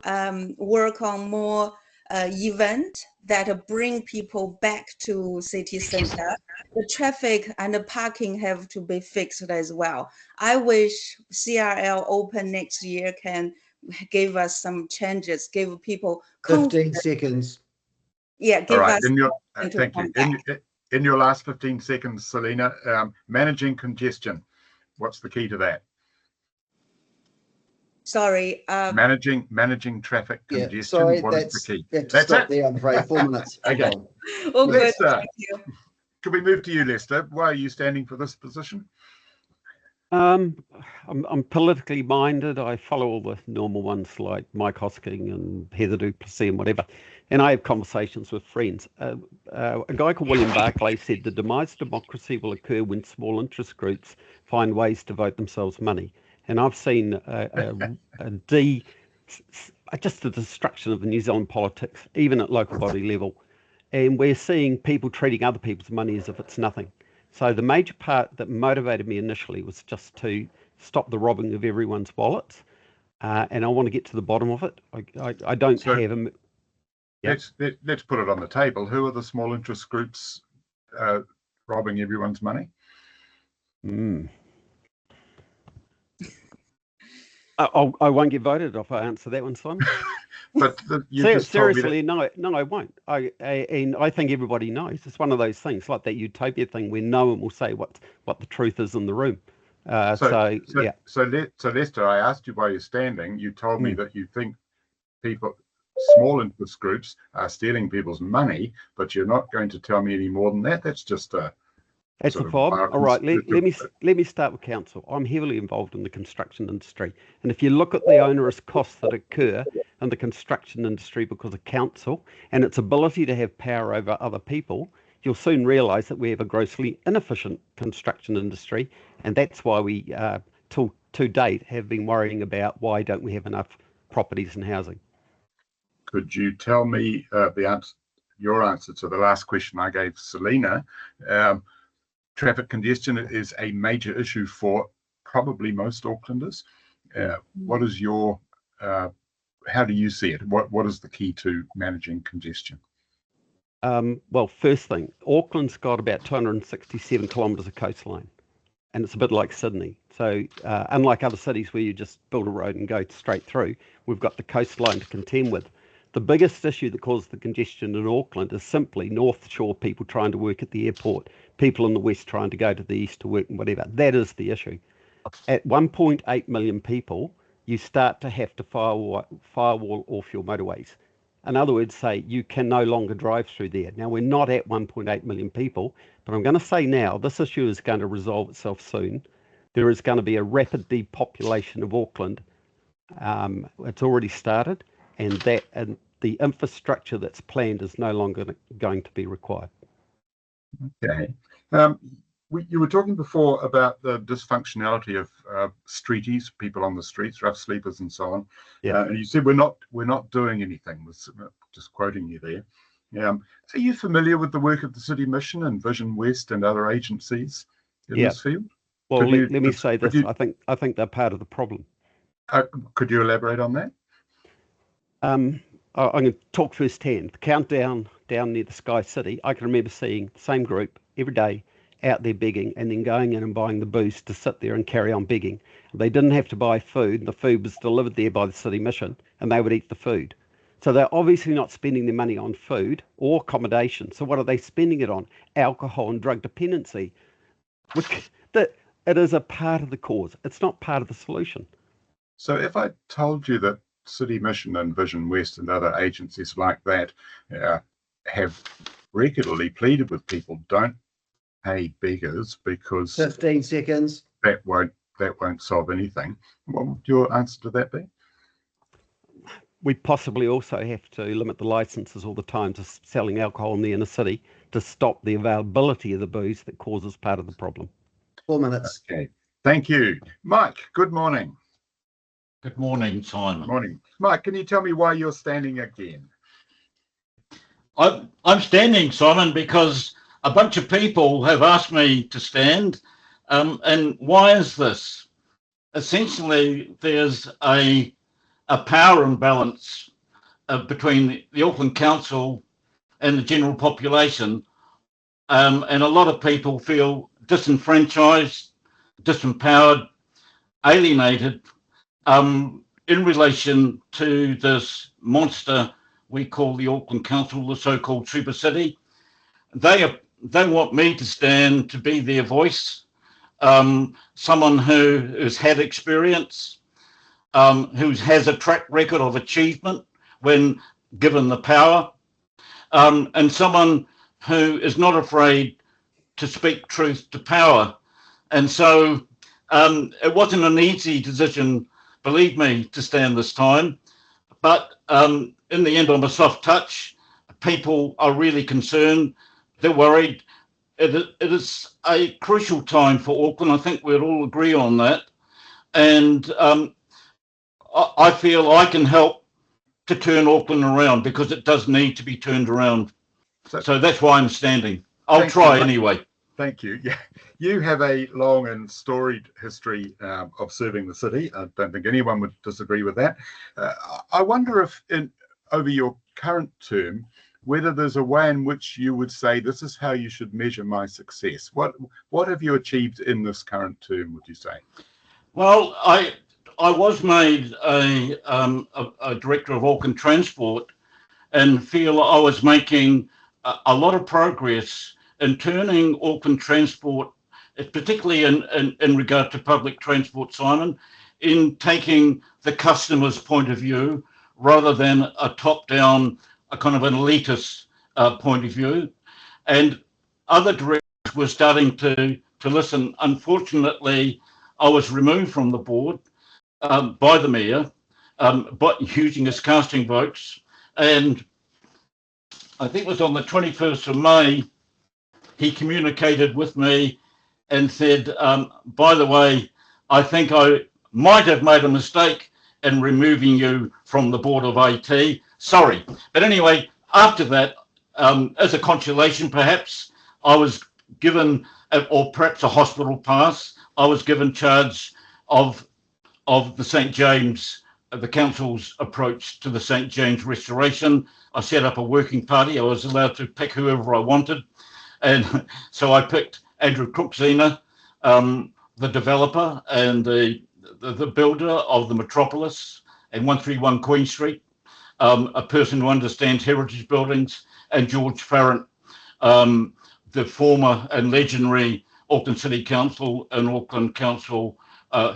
work on more event that bring people back to city center. The traffic and the parking have to be fixed as well. I wish CRL open next year can give us some changes, give people 15 seconds. Yeah, All give right. us. Thank you. In your last 15 seconds, Selena, managing congestion. What's the key to that? Sorry. Managing traffic congestion. Yeah, sorry, what is the key? That's it. There, I'm afraid. 4 minutes. Okay. Oh, good. Lester, Thank you. could we move to you, Lester? Why are you standing for this position? I'm politically minded. I follow all the normal ones like Mike Hosking and Heather Duplessis and whatever. And I have conversations with friends. A guy called William Barclay said the demise of democracy will occur when small interest groups find ways to vote themselves money. And I've seen just the destruction of the New Zealand politics, even at local body level. And we're seeing people treating other people's money as if it's nothing. So the major part that motivated me initially was just to stop the robbing of everyone's wallets. And I want to get to the bottom of it. I don't have a... Yep. Let's put it on the table. Who are the small interest groups robbing everyone's money? I won't get voted if I answer that one, Simon. But seriously, no, I won't. And I think everybody knows. It's one of those things, like that utopia thing, where no one will say what the truth is in the room. So Lester, I asked you why you're standing. You told me that you think small interest groups are stealing people's money, but you're not going to tell me any more than that. That's just a... That's a fob. All right, let me start with council. I'm heavily involved in the construction industry. And if you look at the onerous costs that occur in the construction industry because of council and its ability to have power over other people, you'll soon realise that we have a grossly inefficient construction industry. And that's why we, to date, have been worrying about why don't we have enough properties and housing. Could you tell me your answer to the last question I gave Selena? Traffic congestion is a major issue for probably most Aucklanders. What is your, how do you see it? What is the key to managing congestion? Well, first thing, Auckland's got about 267 kilometres of coastline, and it's a bit like Sydney. So unlike other cities where you just build a road and go straight through, we've got the coastline to contend with. The biggest issue that causes the congestion in Auckland is simply North Shore people trying to work at the airport, people in the west trying to go to the east to work and whatever. That is the issue. At 1.8 million people, you start to have to firewall off your motorways. In other words, say you can no longer drive through there. Now, we're not at 1.8 million people, but I'm going to say now this issue is going to resolve itself soon. There is going to be a rapid depopulation of Auckland. It's already started. And the infrastructure that's planned is no longer going to be required. Okay. You were talking before about the dysfunctionality of streeties, people on the streets, rough sleepers, and so on. Yeah. And you said we're not doing anything. Just quoting you there. Are you familiar with the work of the City Mission and Vision West and other agencies in this field? Well, let me say this. I think they're part of the problem. Could you elaborate on that? I'm going to talk firsthand. The countdown down near the Sky City, I can remember seeing the same group every day out there begging and then going in and buying the booze to sit there and carry on begging. They didn't have to buy food, and the food was delivered there by the City Mission, and they would eat the food. So they're obviously not spending their money on food or accommodation. So what are they spending it on? Alcohol and drug dependency. It is a part of the cause. It's not part of the solution. So if I told you that City Mission and Vision West and other agencies like that have regularly pleaded with people, don't pay beggars because 15 seconds. That won't solve anything. What would your answer to that be? We possibly also have to limit the licences all the time to selling alcohol in the inner city to stop the availability of the booze that causes part of the problem. 4 minutes. Okay, thank you. Mike, good morning. Good morning, Simon. Morning. Mike, can you tell me why you're standing again? I'm standing, Simon, because a bunch of people have asked me to stand. And why is this? Essentially, there's a power imbalance between the Auckland Council and the general population, and a lot of people feel disenfranchised, disempowered, alienated in relation to this monster we call the Auckland Council, the so-called super city. They want me to stand to be their voice, someone who has had experience, who has a track record of achievement when given the power, and someone who is not afraid to speak truth to power. And so it wasn't an easy decision, believe me, to stand this time. But in the end, I'm a soft touch. People are really concerned. They're worried. It is a crucial time for Auckland. I think we'd all agree on that. And I feel I can help to turn Auckland around, because it does need to be turned around. So that's why I'm standing. I'll try anyway. Thank you. Yeah, you have a long and storied history of serving the city. I don't think anyone would disagree with that. I wonder if over your current term, whether there's a way in which you would say this is how you should measure my success. What have you achieved in this current term, would you say? Well, I was made a director of Auckland Transport, and feel I was making a lot of progress in turning Auckland Transport, particularly in regard to public transport, Simon, in taking the customer's point of view rather than a top-down, a kind of an elitist point of view. And other directors were starting to listen. Unfortunately, I was removed from the board by the mayor, but using his casting votes. And I think it was on the 21st of May, he communicated with me and said, by the way, I think I might have made a mistake in removing you from the board of AT. Sorry. But anyway, after that, as a consolation perhaps, I was given, or perhaps a hospital pass, I was given charge of the St. James, the council's approach to the St. James restoration. I set up a working party. I was allowed to pick whoever I wanted. And so I picked Andrew Crooksina, the developer and the builder of the Metropolis and 131 Queen Street, a person who understands heritage buildings, and George Farrant, the former and legendary Auckland City Council and Auckland Council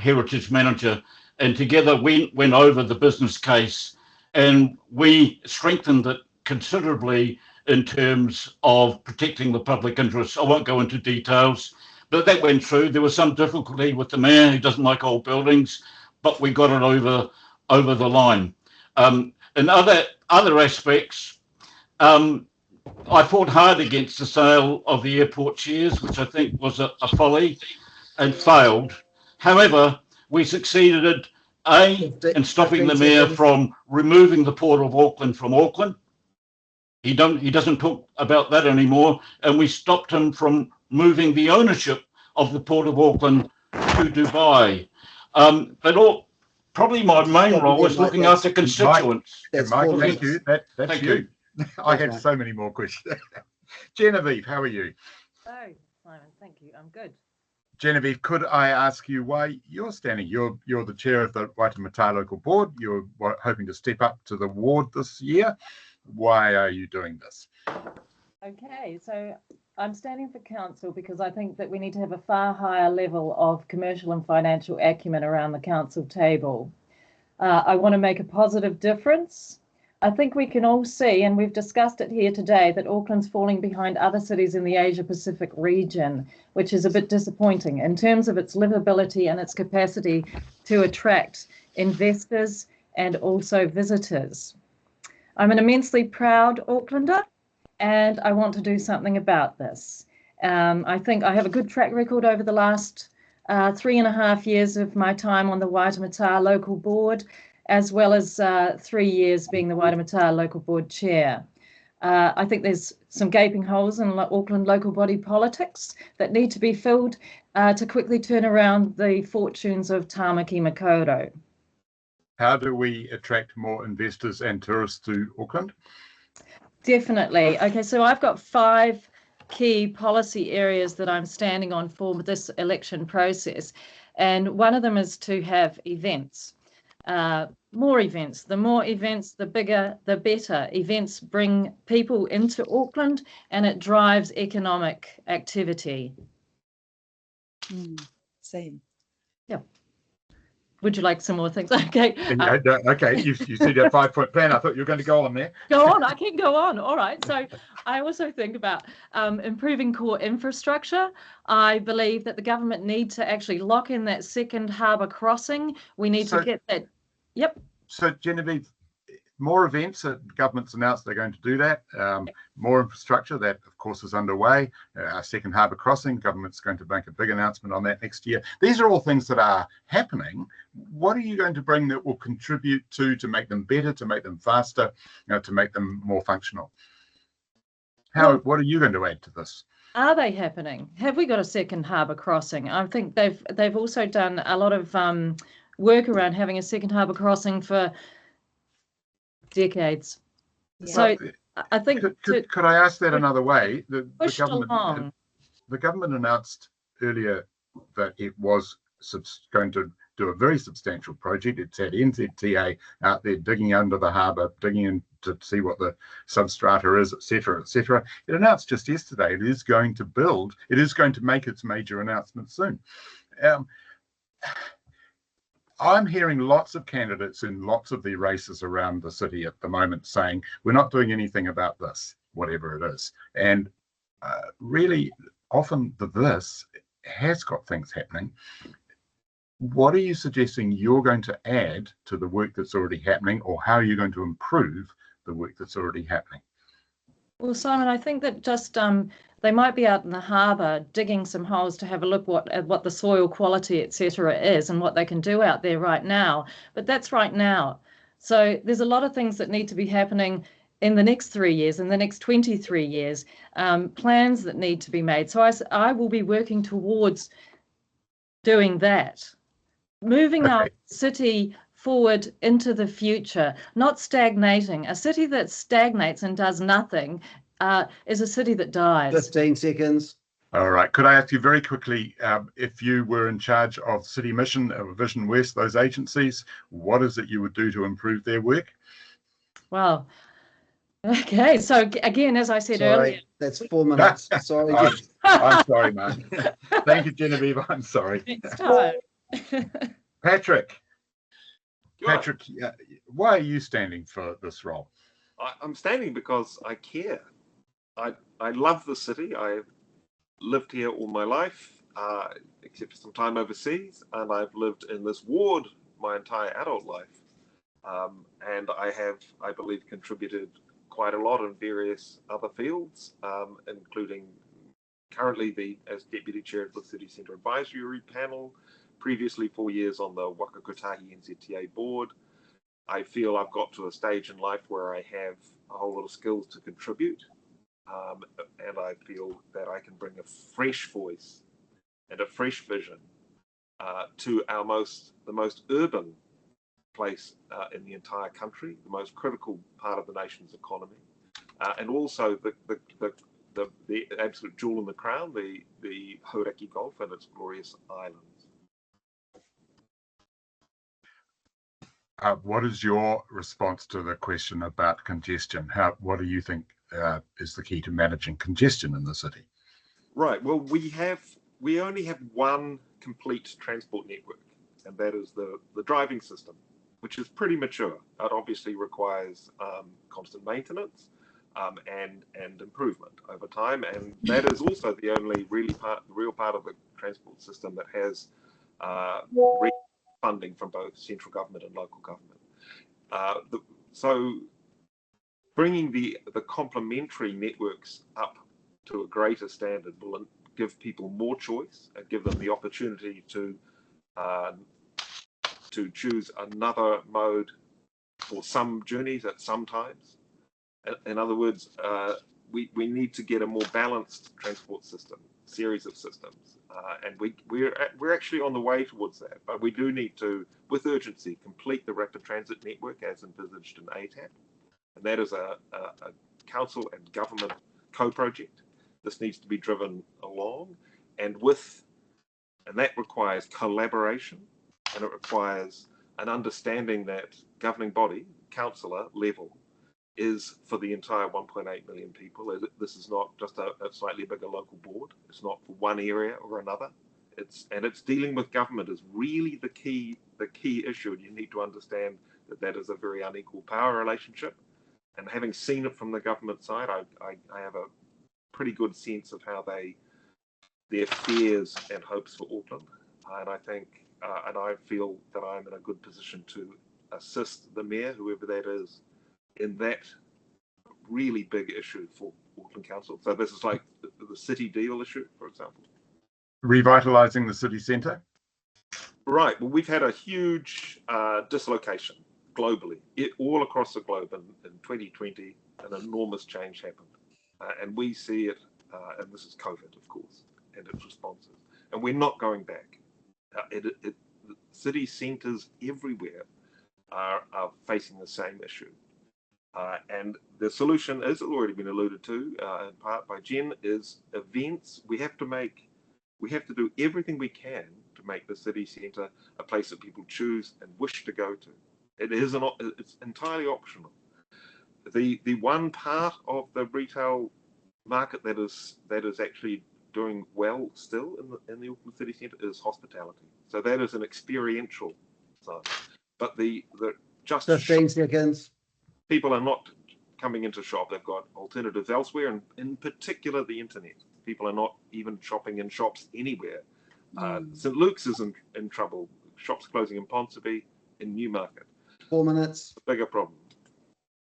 heritage manager. And together we went over the business case, and we strengthened it considerably in terms of protecting the public interest. I won't go into details, but that went through. There was some difficulty with the mayor, who doesn't like old buildings, but we got it over the line. In other aspects, I fought hard against the sale of the airport shares, which I think was a folly, and failed. However, we succeeded, in stopping the mayor from removing the Port of Auckland from Auckland. He doesn't talk about that anymore, and we stopped him from moving the ownership of the Port of Auckland to Dubai. But probably my main role was looking after constituents. Michael, thank you. That's Thank you. I had so many more questions. Genevieve, how are you? Hello, Simon. Thank you. I'm good. Genevieve, could I ask you why you're standing? You're the chair of the Waitematā local board. You're hoping to step up to the ward this year. Why are you doing this? Okay, so I'm standing for council because I think that we need to have a far higher level of commercial and financial acumen around the council table. I want to make a positive difference. I think we can all see, and we've discussed it here today, that Auckland's falling behind other cities in the Asia Pacific region, which is a bit disappointing in terms of its livability and its capacity to attract investors and also visitors. I'm an immensely proud Aucklander, and I want to do something about this. I think I have a good track record over the last 3.5 years of my time on the Waitematā local board, as well as 3 years being the Waitematā local board chair. I think there's some gaping holes in Auckland local body politics that need to be filled to quickly turn around the fortunes of Tāmaki Makaurau. How do we attract more investors and tourists to Auckland? Definitely. Okay, so I've got 5 key policy areas that I'm standing on for this election process. And one of them is to have events. More events. The more events, the bigger, the better. Events bring people into Auckland and it drives economic activity. Same. Yeah. Would you like some more things? Okay. Okay, you see that 5-point plan. I thought you were going to go on there. Go on, I can go on. All right. So I also think about improving core infrastructure. I believe that the government needs to actually lock in that second harbour crossing. We need to get that. Yep. So Genevieve, more events, government's announced they're going to do that. More infrastructure, that of course is underway. Our second harbour crossing, government's going to make a big announcement on that next year. These are all things that are happening. What are you going to bring that will contribute to make them better, to make them faster, to make them more functional? What are you going to add to this? Are they happening? Have we got a second harbour crossing? I think they've also done a lot of work around having a second harbour crossing for decades. Yeah. So I think could I ask that another way? The government announced earlier that it was going to do a very substantial project. It's had NZTA out there digging under the harbour, digging in to see what the substrata is, etc., etc. It announced just yesterday it is going to build. It is going to make its major announcement soon. I'm hearing lots of candidates in lots of the races around the city at the moment saying, we're not doing anything about this, whatever it is. And really, often this has got things happening. What are you suggesting you're going to add to the work that's already happening, or how are you going to improve the work that's already happening? Well, Simon, I think that just they might be out in the harbour digging some holes to have a look at what the soil quality, etc., is and what they can do out there right now. But that's right now. So there's a lot of things that need to be happening in the next 3 years, in the next 23 years, plans that need to be made. So I will be working towards doing that, moving our city forward into the future, not stagnating. A city that stagnates and does nothing is a city that dies. 15 seconds. All right. Could I ask you very quickly, if you were in charge of City Mission, Vision West, those agencies, what is it you would do to improve their work? Well, okay. So again, as I said earlier, that's 4 minutes. Sorry. I'm sorry, man. Thank you, Genevieve. I'm sorry. Next time. Patrick, why are you standing for this role? I'm standing because I care. I love the city. I've lived here all my life, except for some time overseas, and I've lived in this ward my entire adult life. And I have, I believe, contributed quite a lot in various other fields, including currently as Deputy Chair of the City Centre Advisory Panel, previously 4 years on the Whakakutahi NZTA board. I feel I've got to a stage in life where I have a whole lot of skills to contribute, and I feel that I can bring a fresh voice and a fresh vision to the most urban place in the entire country, the most critical part of the nation's economy, and also the absolute jewel in the crown, the Hauraki Gulf and its glorious islands. What is your response to the question about congestion? What do you think is the key to managing congestion in the city? Right. Well, we only have one complete transport network, and that is the driving system, which is pretty mature. It obviously requires constant maintenance and improvement over time, and that is also the only real part of the transport system that has funding from both central government and local government. So bringing the complementary networks up to a greater standard will give people more choice and give them the opportunity to choose another mode for some journeys at some times. In other words, we need to get a more balanced transport system series of systems, and we're actually on the way towards that. But we do need to, with urgency, complete the rapid transit network as envisaged in ATAP, and that is a council and government co-project. This needs to be driven along, and that requires collaboration, and it requires an understanding that governing body, councillor level, is for the entire 1.8 million people. This is not just a slightly bigger local board. It's not for one area or another. It's dealing with government is really the key issue. And you need to understand that is a very unequal power relationship. And having seen it from the government side, I have a pretty good sense of how their fears and hopes for Auckland. And I think, and I feel that I'm in a good position to assist the mayor, whoever that is, in that really big issue for Auckland Council. So this is like the city deal issue, for example. Revitalising the city centre? Right. Well, we've had a huge dislocation globally, all across the globe in 2020, an enormous change happened. And we see it, and this is COVID, of course, and its responses. And we're not going back. City centres everywhere are facing the same issue. And the solution, as already been alluded to in part by Jen, is events. We have to do everything we can to make the city centre a place that people choose and wish to go to. It's entirely optional. The one part of the retail market that is actually doing well still in the Auckland city centre is hospitality. So that is an experiential side. But just 15 seconds. People are not coming into shop. They've got alternatives elsewhere, and in particular the internet. People are not even shopping in shops anywhere. St Luke's is in trouble. Shops closing in Ponsonby, in Newmarket. 4 minutes. A bigger problem.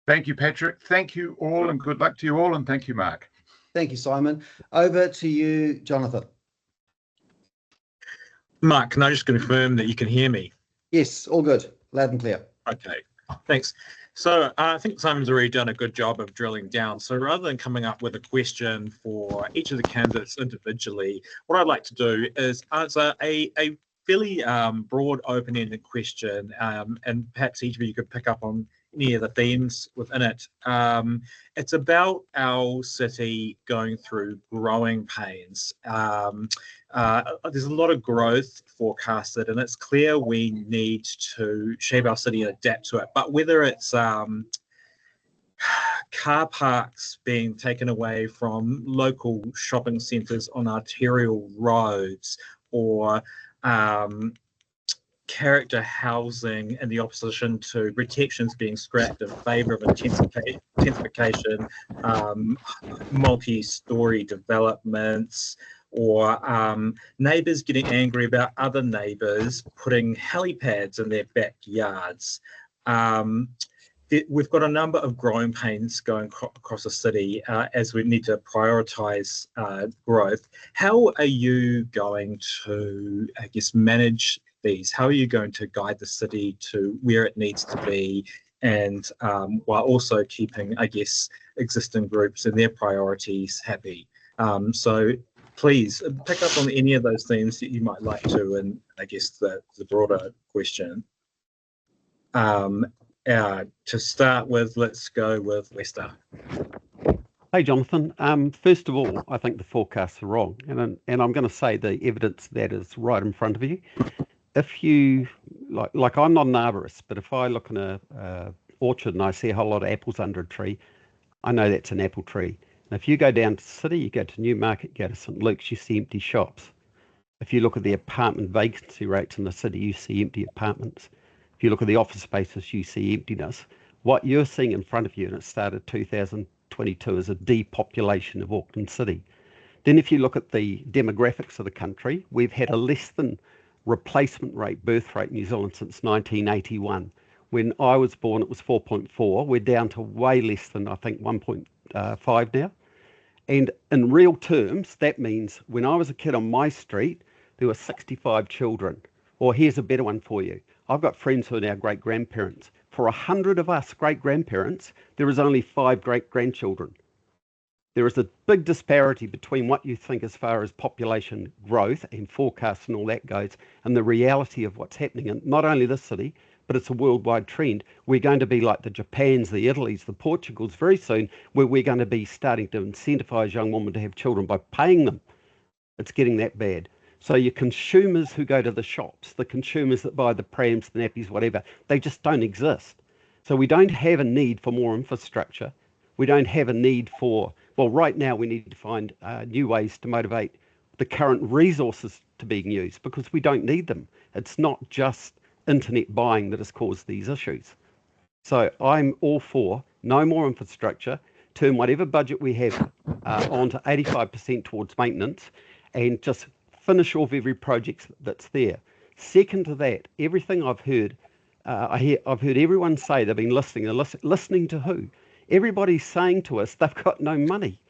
Thank you, Patrick. Thank you all, and good luck to you all. And thank you, Mark. Thank you, Simon. Over to you, Jonathan. Mark, can I just confirm that you can hear me? Yes, all good. Loud and clear. Okay, thanks. So I think Simon's already done a good job of drilling down. So rather than coming up with a question for each of the candidates individually, what I'd like to do is answer a fairly broad, open-ended question, and perhaps each of you could pick up on any of the themes within it. It's about our city going through growing pains. There's a lot of growth forecasted, and it's clear we need to shape our city and adapt to it. But whether it's car parks being taken away from local shopping centres on arterial roads, or character housing in the opposition to protections being scrapped in favour of intensification, multi-storey developments, or neighbours getting angry about other neighbours putting helipads in their backyards. We've got a number of growing pains going across the city as we need to prioritise growth. How are you going to, I guess, manage these? How are you going to guide the city to where it needs to be, and while also keeping, I guess, existing groups and their priorities happy? So please pick up on any of those themes that you might like to, and I guess the broader question. To start with, let's go with Lester. Hey, Jonathan. First of all, I think the forecasts are wrong, and I'm going to say the evidence that is right in front of you. If you like I'm not an arborist, but if I look in a orchard and I see a whole lot of apples under a tree, I know that's an apple tree. And if you go down to the city, you go to Newmarket, go to St Luke's, you see empty shops. If you look at the apartment vacancy rates in the city, you see empty apartments. If you look at the office spaces, you see emptiness. What you're seeing in front of you, and it started 2022, is a depopulation of Auckland City. Then if you look at the demographics of the country, we've had a less than replacement rate, birth rate in New Zealand since 1981. When I was born, it was 4.4. We're down to way less than, I think, 1.5 now. And in real terms, that means when I was a kid on my street, there were 65 children. Or here's a better one for you. I've got friends who are now great-grandparents. For 100 of us great-grandparents, there is only 5 great-grandchildren. There is a big disparity between what you think as far as population growth and forecasts and all that goes, and the reality of what's happening in not only this city, but it's a worldwide trend. We're going to be like the Japans, the Italys, the Portugals very soon, where we're going to be starting to incentivize young women to have children by paying them. It's getting that bad. So your consumers who go to the shops, the consumers that buy the prams, the nappies, whatever, they just don't exist. So we don't have a need for more infrastructure. We don't have a need for, well, right now we need to find new ways to motivate the current resources to being used, because we don't need them. It's not just internet buying that has caused these issues. So I'm all for no more infrastructure, turn whatever budget we have on to 85% towards maintenance, and just finish off every project that's there. Second to that, everything I've heard, I've heard everyone say they've been listening. They're listening to who? Everybody's saying to us they've got no money.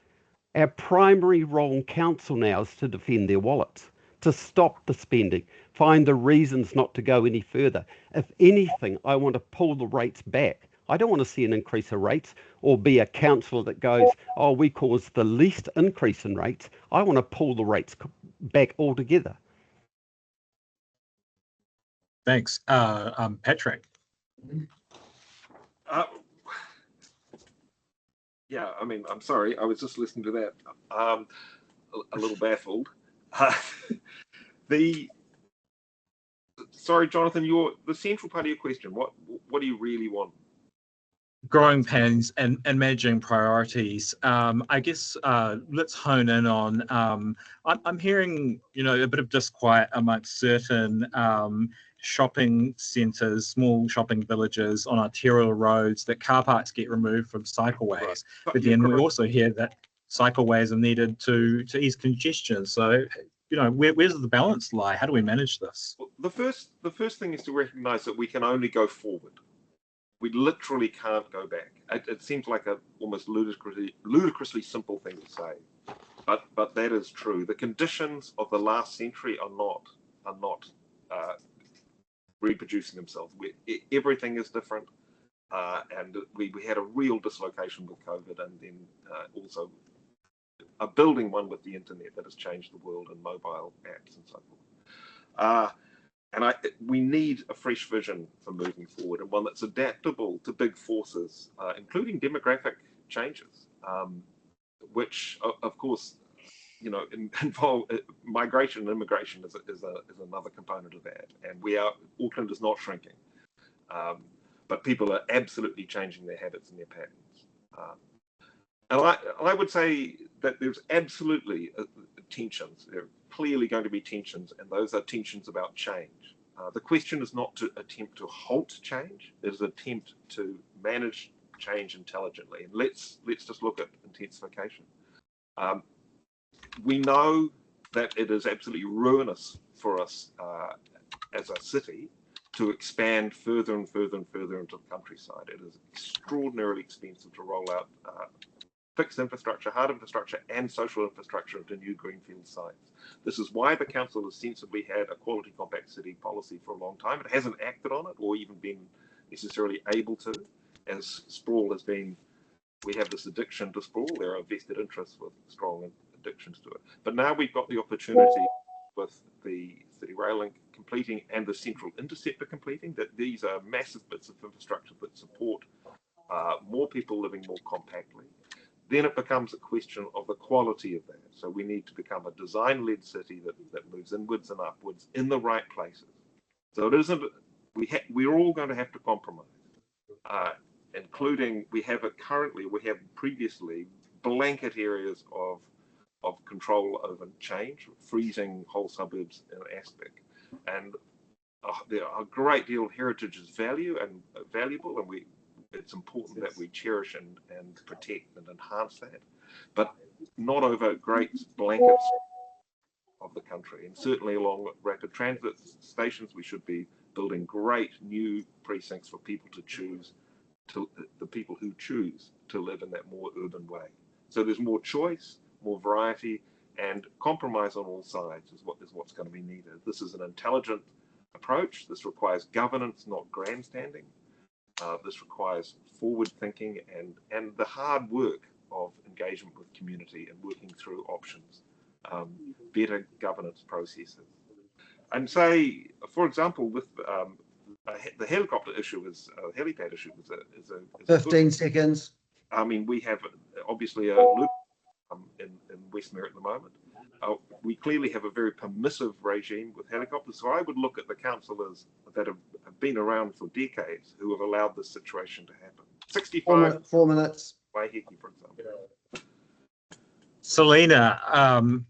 Our primary role in council now is to defend their wallets, to stop the spending, find the reasons not to go any further. If anything, I want to pull the rates back. I don't want to see an increase of rates or be a councillor that goes, oh, we caused the least increase in rates. I want to pull the rates back altogether. Thanks. Patrick. Yeah, I mean, I'm sorry, I was just listening to that, a little baffled. Sorry, Jonathan, the central part of your question, what do you really want? Growing pains and managing priorities. I guess let's hone in on. I'm hearing, a bit of disquiet amongst certain shopping centres, small shopping villages on arterial roads, that car parks get removed from cycleways. Right. But then we also hear that cycleways are needed to ease congestion. So, where does the balance lie? How do we manage this? Well, the first thing is to recognise that we can only go forward. We literally can't go back. It seems like a almost ludicrously simple thing to say, but that is true. The conditions of the last century are not reproducing themselves. Everything is different, and we had a real dislocation with COVID, and then also a building one with the internet that has changed the world, and mobile apps and so forth. And we need a fresh vision for moving forward, and one that's adaptable to big forces, including demographic changes, which, of course, involve migration and immigration is another component of that. And Auckland is not shrinking, but people are absolutely changing their habits and their patterns. And I would say that there's absolutely tensions. There are clearly going to be tensions, and those are tensions about change. The question is not to attempt to halt change; it is an attempt to manage change intelligently. And let's just look at intensification. We know that it is absolutely ruinous for us as a city to expand further and further and further into the countryside. It is extraordinarily expensive to roll out fixed infrastructure, hard infrastructure, and social infrastructure into new greenfield sites. This is why the council has sensibly had a quality compact city policy for a long time. It hasn't acted on it or even been necessarily able to, as sprawl has been. We have this addiction to sprawl. There are vested interests with strong addictions to it. But now we've got the opportunity with the City Rail Link completing and the Central Interceptor completing, that these are massive bits of infrastructure that support more people living more compactly. Then it becomes a question of the quality of that. So we need to become a design-led city that moves inwards and upwards in the right places. So it isn't, we're all going to have to compromise, including we have previously blanket areas of control over change, freezing whole suburbs in aspect. And there are a great deal of heritage is valuable, and it's important that we cherish and protect and enhance that, but not over great blankets of the country. And certainly along rapid transit stations, we should be building great new precincts for people to choose, the people who choose to live in that more urban way. So there's more choice, more variety, and compromise on all sides is what's going to be needed. This is an intelligent approach. This requires governance, not grandstanding. This requires forward thinking and the hard work of engagement with community and working through options, better governance processes. And say, for example, with the helicopter issue helipad issue is a 15 seconds. I mean, we have obviously a loop in Westmere at the moment. We clearly have a very permissive regime with helicopters. So I would look at the councillors that have been around for decades who have allowed this situation to happen. 65. 4 minutes. Waiheke, for example. Selena,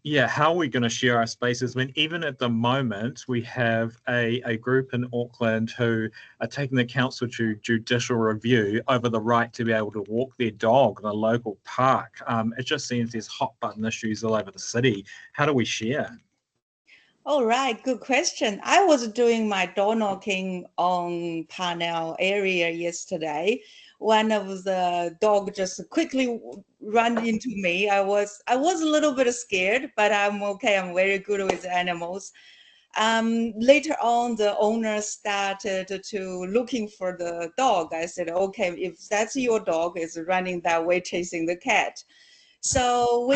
yeah, how are we going to share our spaces? I mean, even at the moment, we have a group in Auckland who are taking the council to judicial review over the right to be able to walk their dog in a local park. It just seems there's hot button issues all over the city. How do we share? All right, good question. I was doing my door knocking on Parnell area yesterday. One of the dog just quickly ran into me. I was a little bit scared, but I'm okay. I'm very good with animals. Later on, the owner started to looking for the dog. I said, okay, if that's your dog, is running that way chasing the cat. So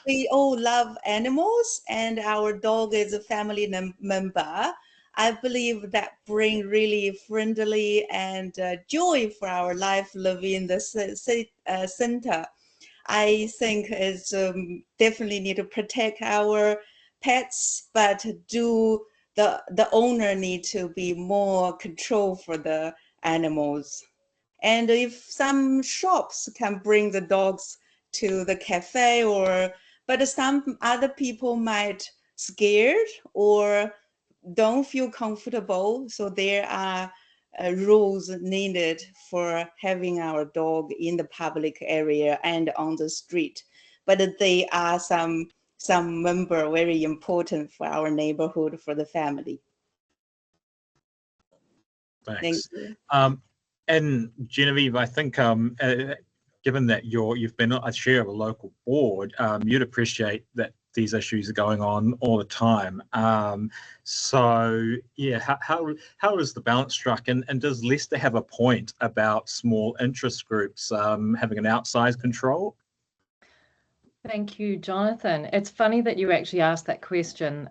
we all love animals, and our dog is a family member. I believe that bring really friendly and joy for our life living in the center. I think it's definitely need to protect our pets, but the owner need to be more control for the animals. And if some shops can bring the dogs to the cafe, but some other people might scared or don't feel comfortable, so there are rules needed for having our dog in the public area and on the street. But they are some member very important for our neighborhood, for the family. Thanks. Thank you. And Genevieve, I think given that you've been a chair of a local board, you'd appreciate that these issues are going on all the time. So yeah, how is the balance struck? And does Leicester have a point about small interest groups having an outsized control? Thank you, Jonathan. It's funny that you actually asked that question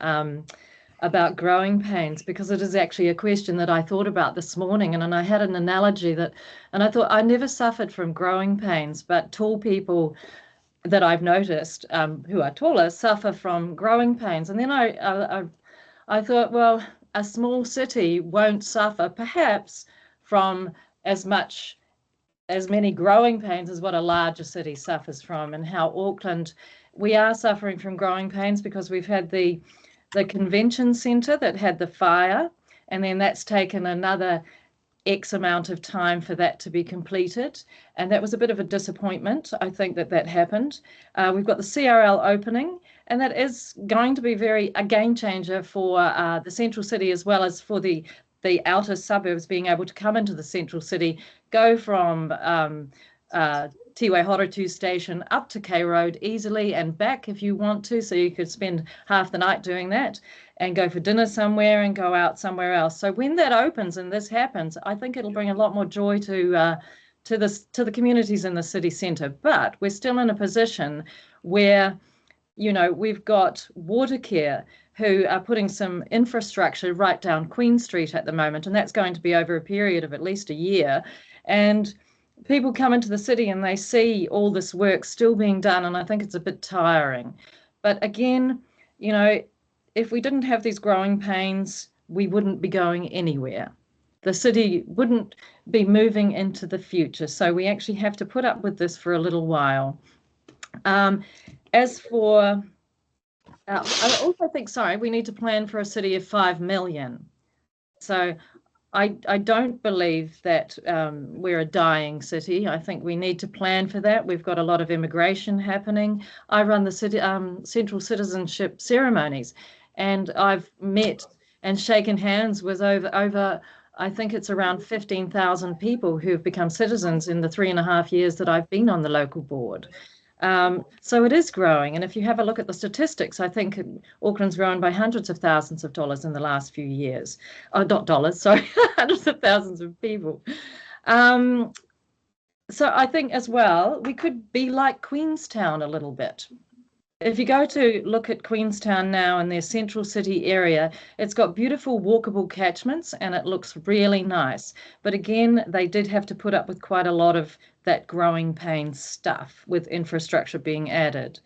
about growing pains, because it is actually a question that I thought about this morning, and I had an analogy and I thought I never suffered from growing pains, but tall people that I've noticed who are taller suffer from growing pains. And then I thought, well, a small city won't suffer perhaps from as many growing pains as what a larger city suffers from, and how Auckland, we are suffering from growing pains because we've had the convention centre that had the fire, and then that's taken another X amount of time for that to be completed, and that was a bit of a disappointment. I think that happened. We've got the CRL opening, and that is going to be a game changer for the central city, as well as for the outer suburbs being able to come into the central city, go from Tiwai Horatu station up to K Road easily and back if you want to, so you could spend half the night doing that and go for dinner somewhere and go out somewhere else. So when that opens and this happens, I think it'll bring a lot more joy to the communities in the city centre. But we're still in a position where, we've got Watercare who are putting some infrastructure right down Queen Street at the moment, and that's going to be over a period of at least a year. And people come into the city and they see all this work still being done, and I think it's a bit tiring. But again, if we didn't have these growing pains, we wouldn't be going anywhere. The city wouldn't be moving into the future. So we actually have to put up with this for a little while. As for, I also think, we need to plan for a city of 5 million. So I don't believe that we're a dying city. I think we need to plan for that. We've got a lot of immigration happening. I run the city central citizenship ceremonies, and I've met and shaken hands with over I think it's around 15,000 people who have become citizens in the 3.5 years that I've been on the local board. So it is growing, and if you have a look at the statistics, I think Auckland's grown by hundreds of thousands of dollars in the last few years. Oh, not dollars, sorry, hundreds of thousands of people. So I think as well, we could be like Queenstown a little bit. If you go to look at Queenstown now in their central city area, it's got beautiful walkable catchments and it looks really nice. But again, they did have to put up with quite a lot of that growing pain stuff with infrastructure being added.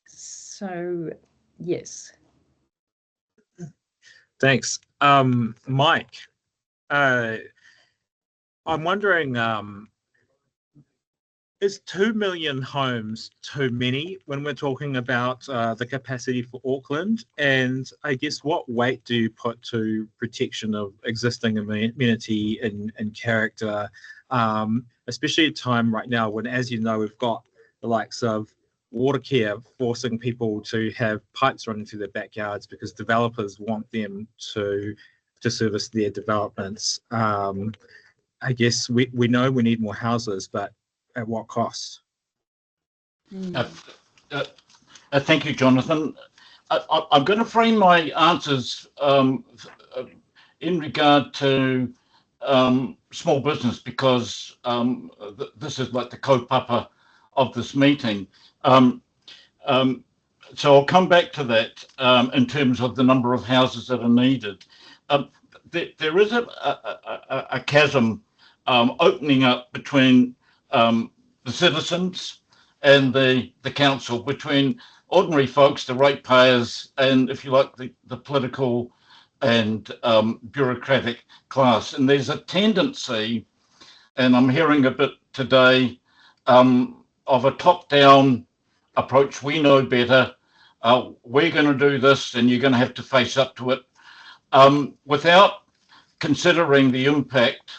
So, yes. Thanks. Mike, I'm wondering, is 2 million homes too many when we're talking about the capacity for Auckland? And I guess what weight do you put to protection of existing amenity and character, especially at a time right now when, as you know, we've got the likes of Watercare forcing people to have pipes running through their backyards because developers want them to service their developments. I guess we know we need more houses, but at what cost? Thank you, Jonathan. I'm going to frame my answers in regard to small business because this is like the kaupapa of this meeting. So I'll come back to that in terms of the number of houses that are needed. There is a chasm opening up between the citizens and the council, between ordinary folks, the ratepayers, and, if you like, the political and bureaucratic class. And there's a tendency, and I'm hearing a bit today, of a top-down approach. We know better. We're going to do this, and you're going to have to face up to it, without considering the impact.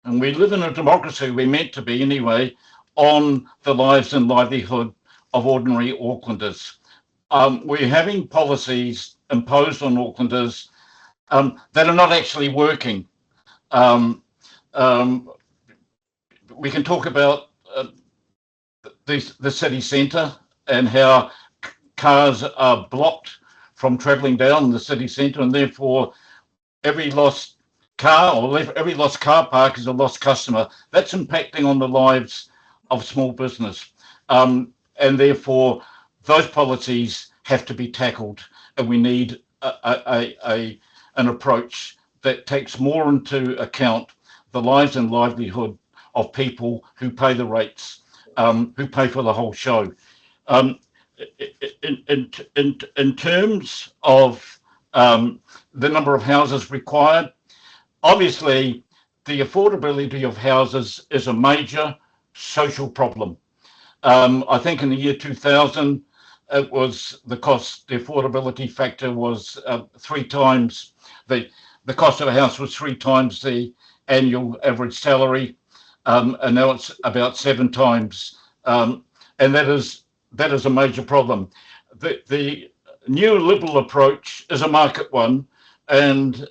And we live in a democracy, we're meant to be anyway, on the lives and livelihood of ordinary Aucklanders. We're having policies imposed on Aucklanders that are not actually working. We can talk about the city centre and how cars are blocked from travelling down the city centre, and therefore every lost car or every lost car park is a lost customer. That's impacting on the lives of small business, and therefore those policies have to be tackled, and we need an approach that takes more into account the lives and livelihood of people who pay the rates, who pay for the whole show. In terms of the number of houses required, obviously the affordability of houses is a major social problem. I think in the year 2000, it was the affordability factor was 3 times the cost of a house was 3 times the annual average salary, and now it's about 7 times, and that is a major problem. The new liberal approach is a market one, and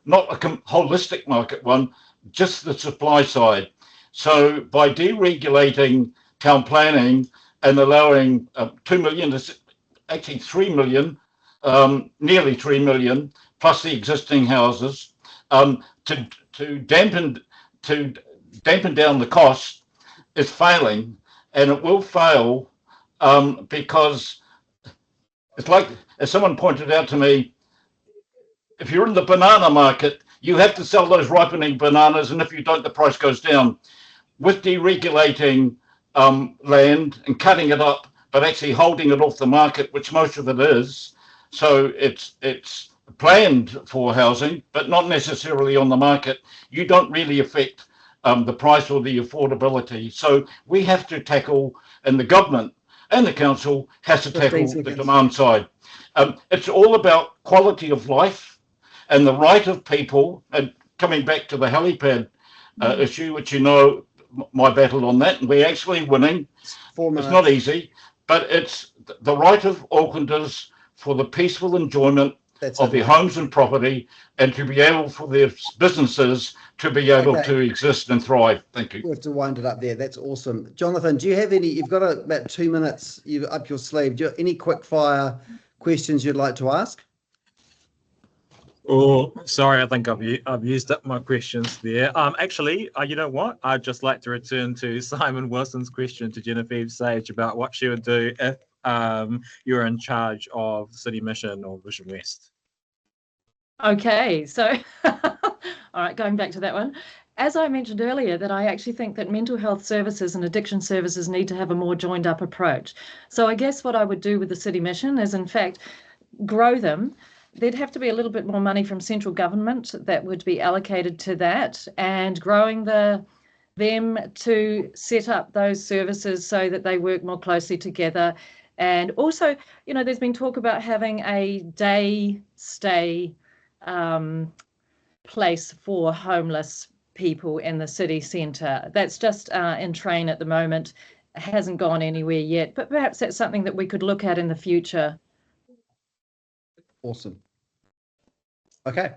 not a holistic market one, just the supply side. So by deregulating town planning and allowing 2 million, actually 3 million, nearly 3 million, plus the existing houses, to dampen down the cost, is failing, and it will fail because it's like, as someone pointed out to me, if you're in the banana market, you have to sell those ripening bananas, and if you don't, the price goes down. With deregulating land and cutting it up, but actually holding it off the market, which most of it is, so it's planned for housing, but not necessarily on the market, you don't really affect the price or the affordability. So we have to tackle, and the government and the council has to tackle the demand side. It's all about quality of life and the right of people, and coming back to the helipad issue, which you know my battle on that, and we're actually winning. It's not easy, but it's the right of Aucklanders for the peaceful enjoyment of their homes and property, and to be able for their businesses to be able to exist and thrive. Thank you. We have to wind it up there. That's awesome. Jonathan, do you have any, you've got about 2 minutes up your sleeve. Do you have any quick fire questions you'd like to ask? Oh, sorry, I think I've used up my questions there. Actually, you know what? I'd just like to return to Simon Wilson's question to Genevieve Sage about what she would do if you were in charge of City Mission or Vision West. Okay, so all right, going back to that one. As I mentioned earlier, that I actually think that mental health services and addiction services need to have a more joined up approach. So I guess what I would do with the City Mission is, in fact, grow them. There'd have to be a little bit more money from central government that would be allocated to that, and growing them to set up those services so that they work more closely together. And also, you know, there's been talk about having a day stay place for homeless people in the city centre. That's just in train at the moment. It hasn't gone anywhere yet, but perhaps that's something that we could look at in the future. Awesome. Okay.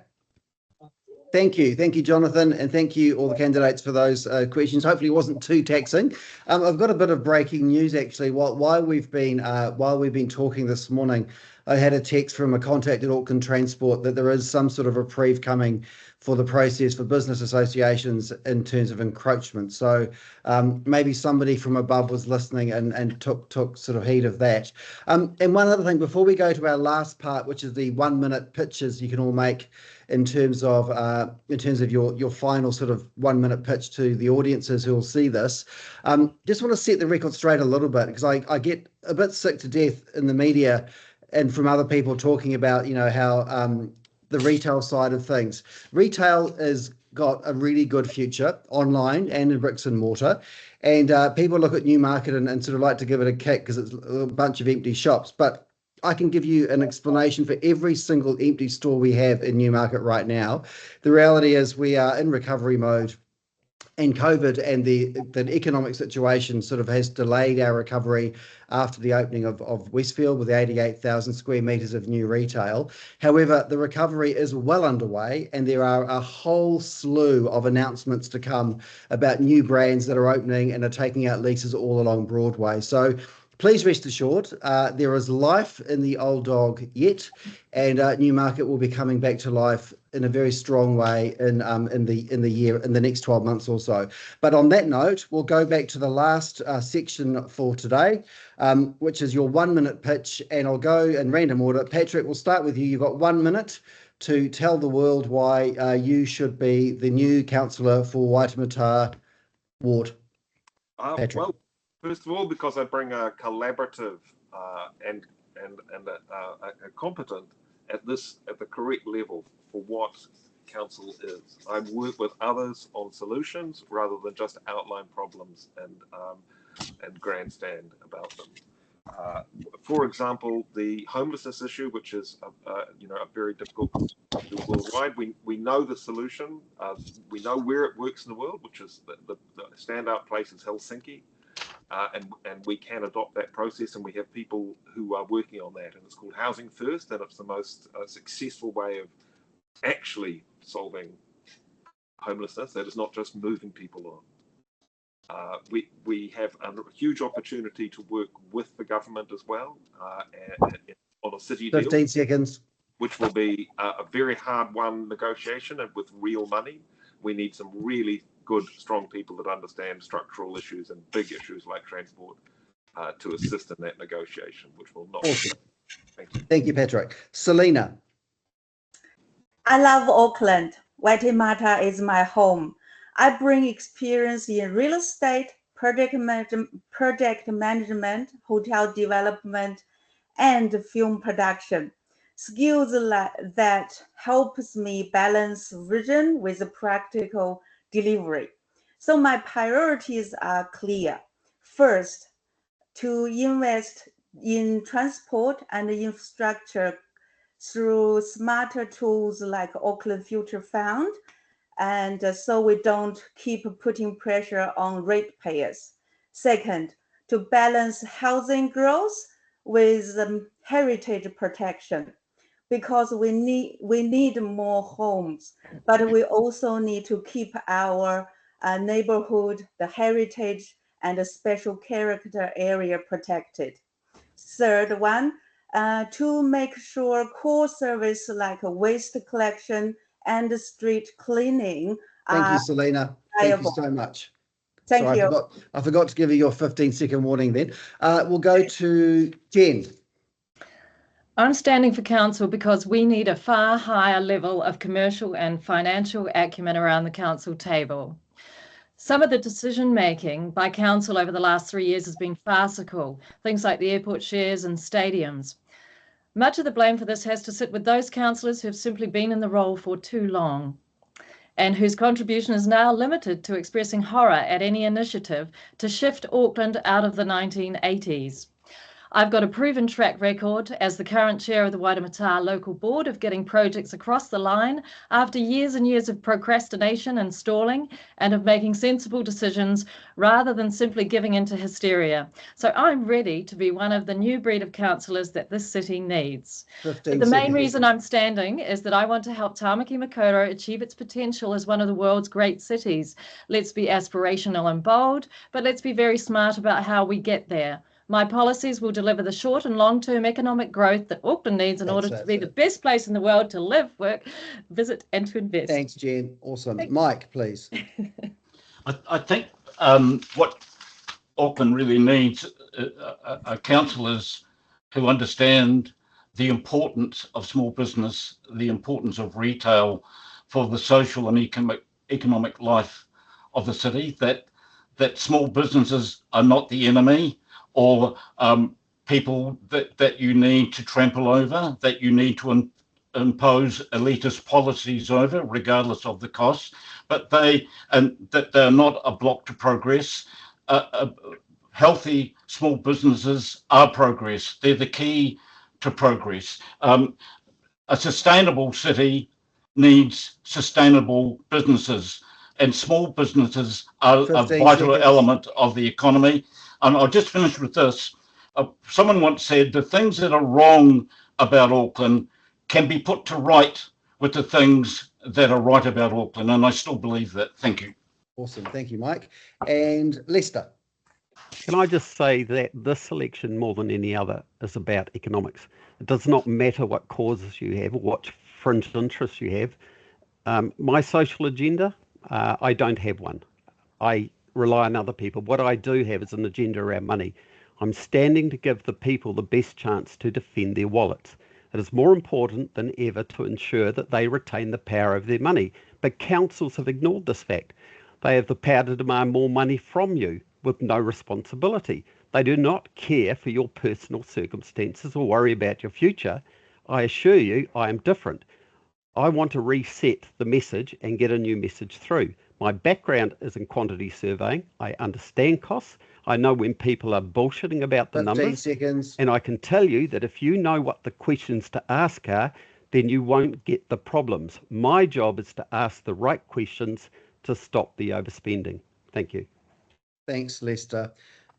Thank you, Jonathan, and thank you all the candidates for those questions. Hopefully, it wasn't too taxing. I've got a bit of breaking news actually. While we've been talking this morning, I had a text from a contact at Auckland Transport that there is some sort of reprieve coming for the process for business associations in terms of encroachment. So maybe somebody from above was listening and took sort of heed of that. And one other thing before we go to our last part, which is the 1 minute pitches you can all make in terms of your final sort of 1 minute pitch to the audiences who will see this. Just want to set the record straight a little bit, because I get a bit sick to death in the media and from other people talking about, you know, how the retail side of things. Retail has got a really good future online and in bricks and mortar. And people look at Newmarket and sort of like to give it a kick because it's a bunch of empty shops. But I can give you an explanation for every single empty store we have in Newmarket right now. The reality is we are in recovery mode, and COVID and the economic situation sort of has delayed our recovery after the opening of Westfield with the 88,000 square metres of new retail. However, the recovery is well underway, and there are a whole slew of announcements to come about new brands that are opening and are taking out leases all along Broadway. So please rest assured, there is life in the old dog yet, and Newmarket will be coming back to life in a very strong way in the next 12 months or so. But on that note, we'll go back to the last section for today, which is your 1 minute pitch, and I'll go in random order. Patrick, we'll start with you. You've got 1 minute to tell the world why you should be the new councillor for Waitematā Ward. Patrick. Well, first of all, because I bring a collaborative and a competent at the correct level for what council is. I work with others on solutions rather than just outline problems and grandstand about them. For example, the homelessness issue, which is a very difficult issue worldwide. We know the solution. We know where it works in the world, which is the standout place is Helsinki. And we can adopt that process, and we have people who are working on that, and it's called Housing First, and it's the most successful way of actually solving homelessness. That is not just moving people on. We have a huge opportunity to work with the government as well on a city 15 deal, seconds, which will be a very hard-won negotiation, and with real money. We need some really good, strong people that understand structural issues and big issues like transport to assist in that negotiation, which will not. Awesome. Thank you. Thank you, Patrick. Selena. I love Auckland. Waitematā is my home. I bring experience in real estate, project management, hotel development, and film production. Skills that helps me balance vision with practical delivery. So my priorities are clear. First, to invest in transport and infrastructure through smarter tools like Auckland Future Fund, and so we don't keep putting pressure on ratepayers. Second, to balance housing growth with heritage protection, because we need more homes, but we also need to keep our neighborhood, the heritage, and the special character area protected. Third one, to make sure core service like waste collection and street cleaning. Thank you, Selena. Thank you so much. Thank Sorry, you. I forgot to give you your 15-second warning then. We'll go to Jen. I'm standing for council because we need a far higher level of commercial and financial acumen around the council table. Some of the decision making by council over the last 3 years has been farcical, things like the airport shares and stadiums. Much of the blame for this has to sit with those councillors who have simply been in the role for too long and whose contribution is now limited to expressing horror at any initiative to shift Auckland out of the 1980s. I've got a proven track record as the current chair of the Waitematā local board of getting projects across the line after years and years of procrastination and stalling, and of making sensible decisions rather than simply giving into hysteria. So I'm ready to be one of the new breed of councillors that this city needs. But the main reason I'm standing is that I want to help Tāmaki Makaurau achieve its potential as one of the world's great cities. Let's be aspirational and bold, but let's be very smart about how we get there. My policies will deliver the short and long-term economic growth that Auckland needs in order to be the best place in the world to live, work, visit and to invest. Thanks, Jen. Awesome. Mike, please. I think what Auckland really needs are councillors who understand the importance of small business, the importance of retail for the social and economic life of the city, that small businesses are not the enemy, or people that you need to trample over, that you need to impose elitist policies over, regardless of the cost, but that they're not a block to progress. Healthy small businesses are progress. They're the key to progress. A sustainable city needs sustainable businesses, and small businesses are a vital element of the economy. And I'll just finish with this. Someone once said the things that are wrong about Auckland can be put to right with the things that are right about Auckland. And I still believe that. Thank you. Awesome. Thank you, Mike. And Lester. Can I just say that this election, more than any other, is about economics. It does not matter what causes you have or what fringe interests you have. My social agenda, I don't have one. I rely on other people. What I do have is an agenda around money. I'm standing to give the people the best chance to defend their wallets. It is more important than ever to ensure that they retain the power of their money. But councils have ignored this fact. They have the power to demand more money from you with no responsibility. They do not care for your personal circumstances or worry about your future. I assure you, I am different. I want to reset the message and get a new message through. My background is in quantity surveying. I understand costs. I know when people are bullshitting about the 15 numbers. seconds. And I can tell you that if you know what the questions to ask are, then you won't get the problems. My job is to ask the right questions to stop the overspending. Thank you. Thanks, Lester.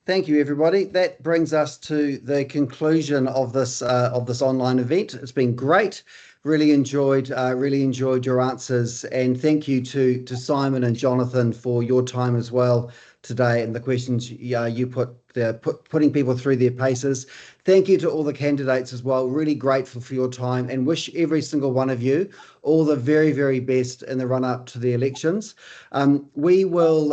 Thank you, everybody. That brings us to the conclusion of this online event. It's been great. Really enjoyed your answers, and thank you to Simon and Jonathan for your time as well today and the questions you putting people through their paces. Thank you to all the candidates as well. Really grateful for your time, and wish every single one of you all the very, very best in the run up to the elections. We will,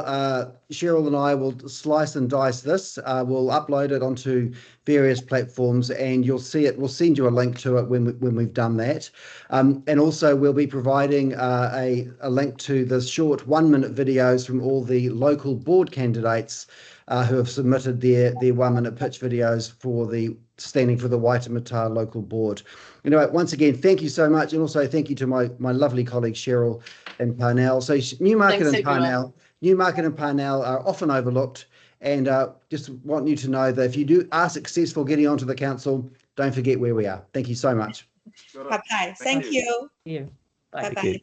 Cheryl and I will slice and dice this. We'll upload it onto various platforms, and you'll see it. We'll send you a link to it when we've done that. And also we'll be providing a link to the short 1-minute videos from all the local board candidates who have submitted their 1-minute pitch videos for standing for the Waitematā local board. Anyway, once again, thank you so much, and also thank you to my lovely colleagues Cheryl and Parnell. So Newmarket and Parnell are often overlooked, and just want you to know that if you are successful getting onto the council, don't forget where we are. Thank you so much. Bye-bye. Thank you. Yeah. Bye. Bye-bye.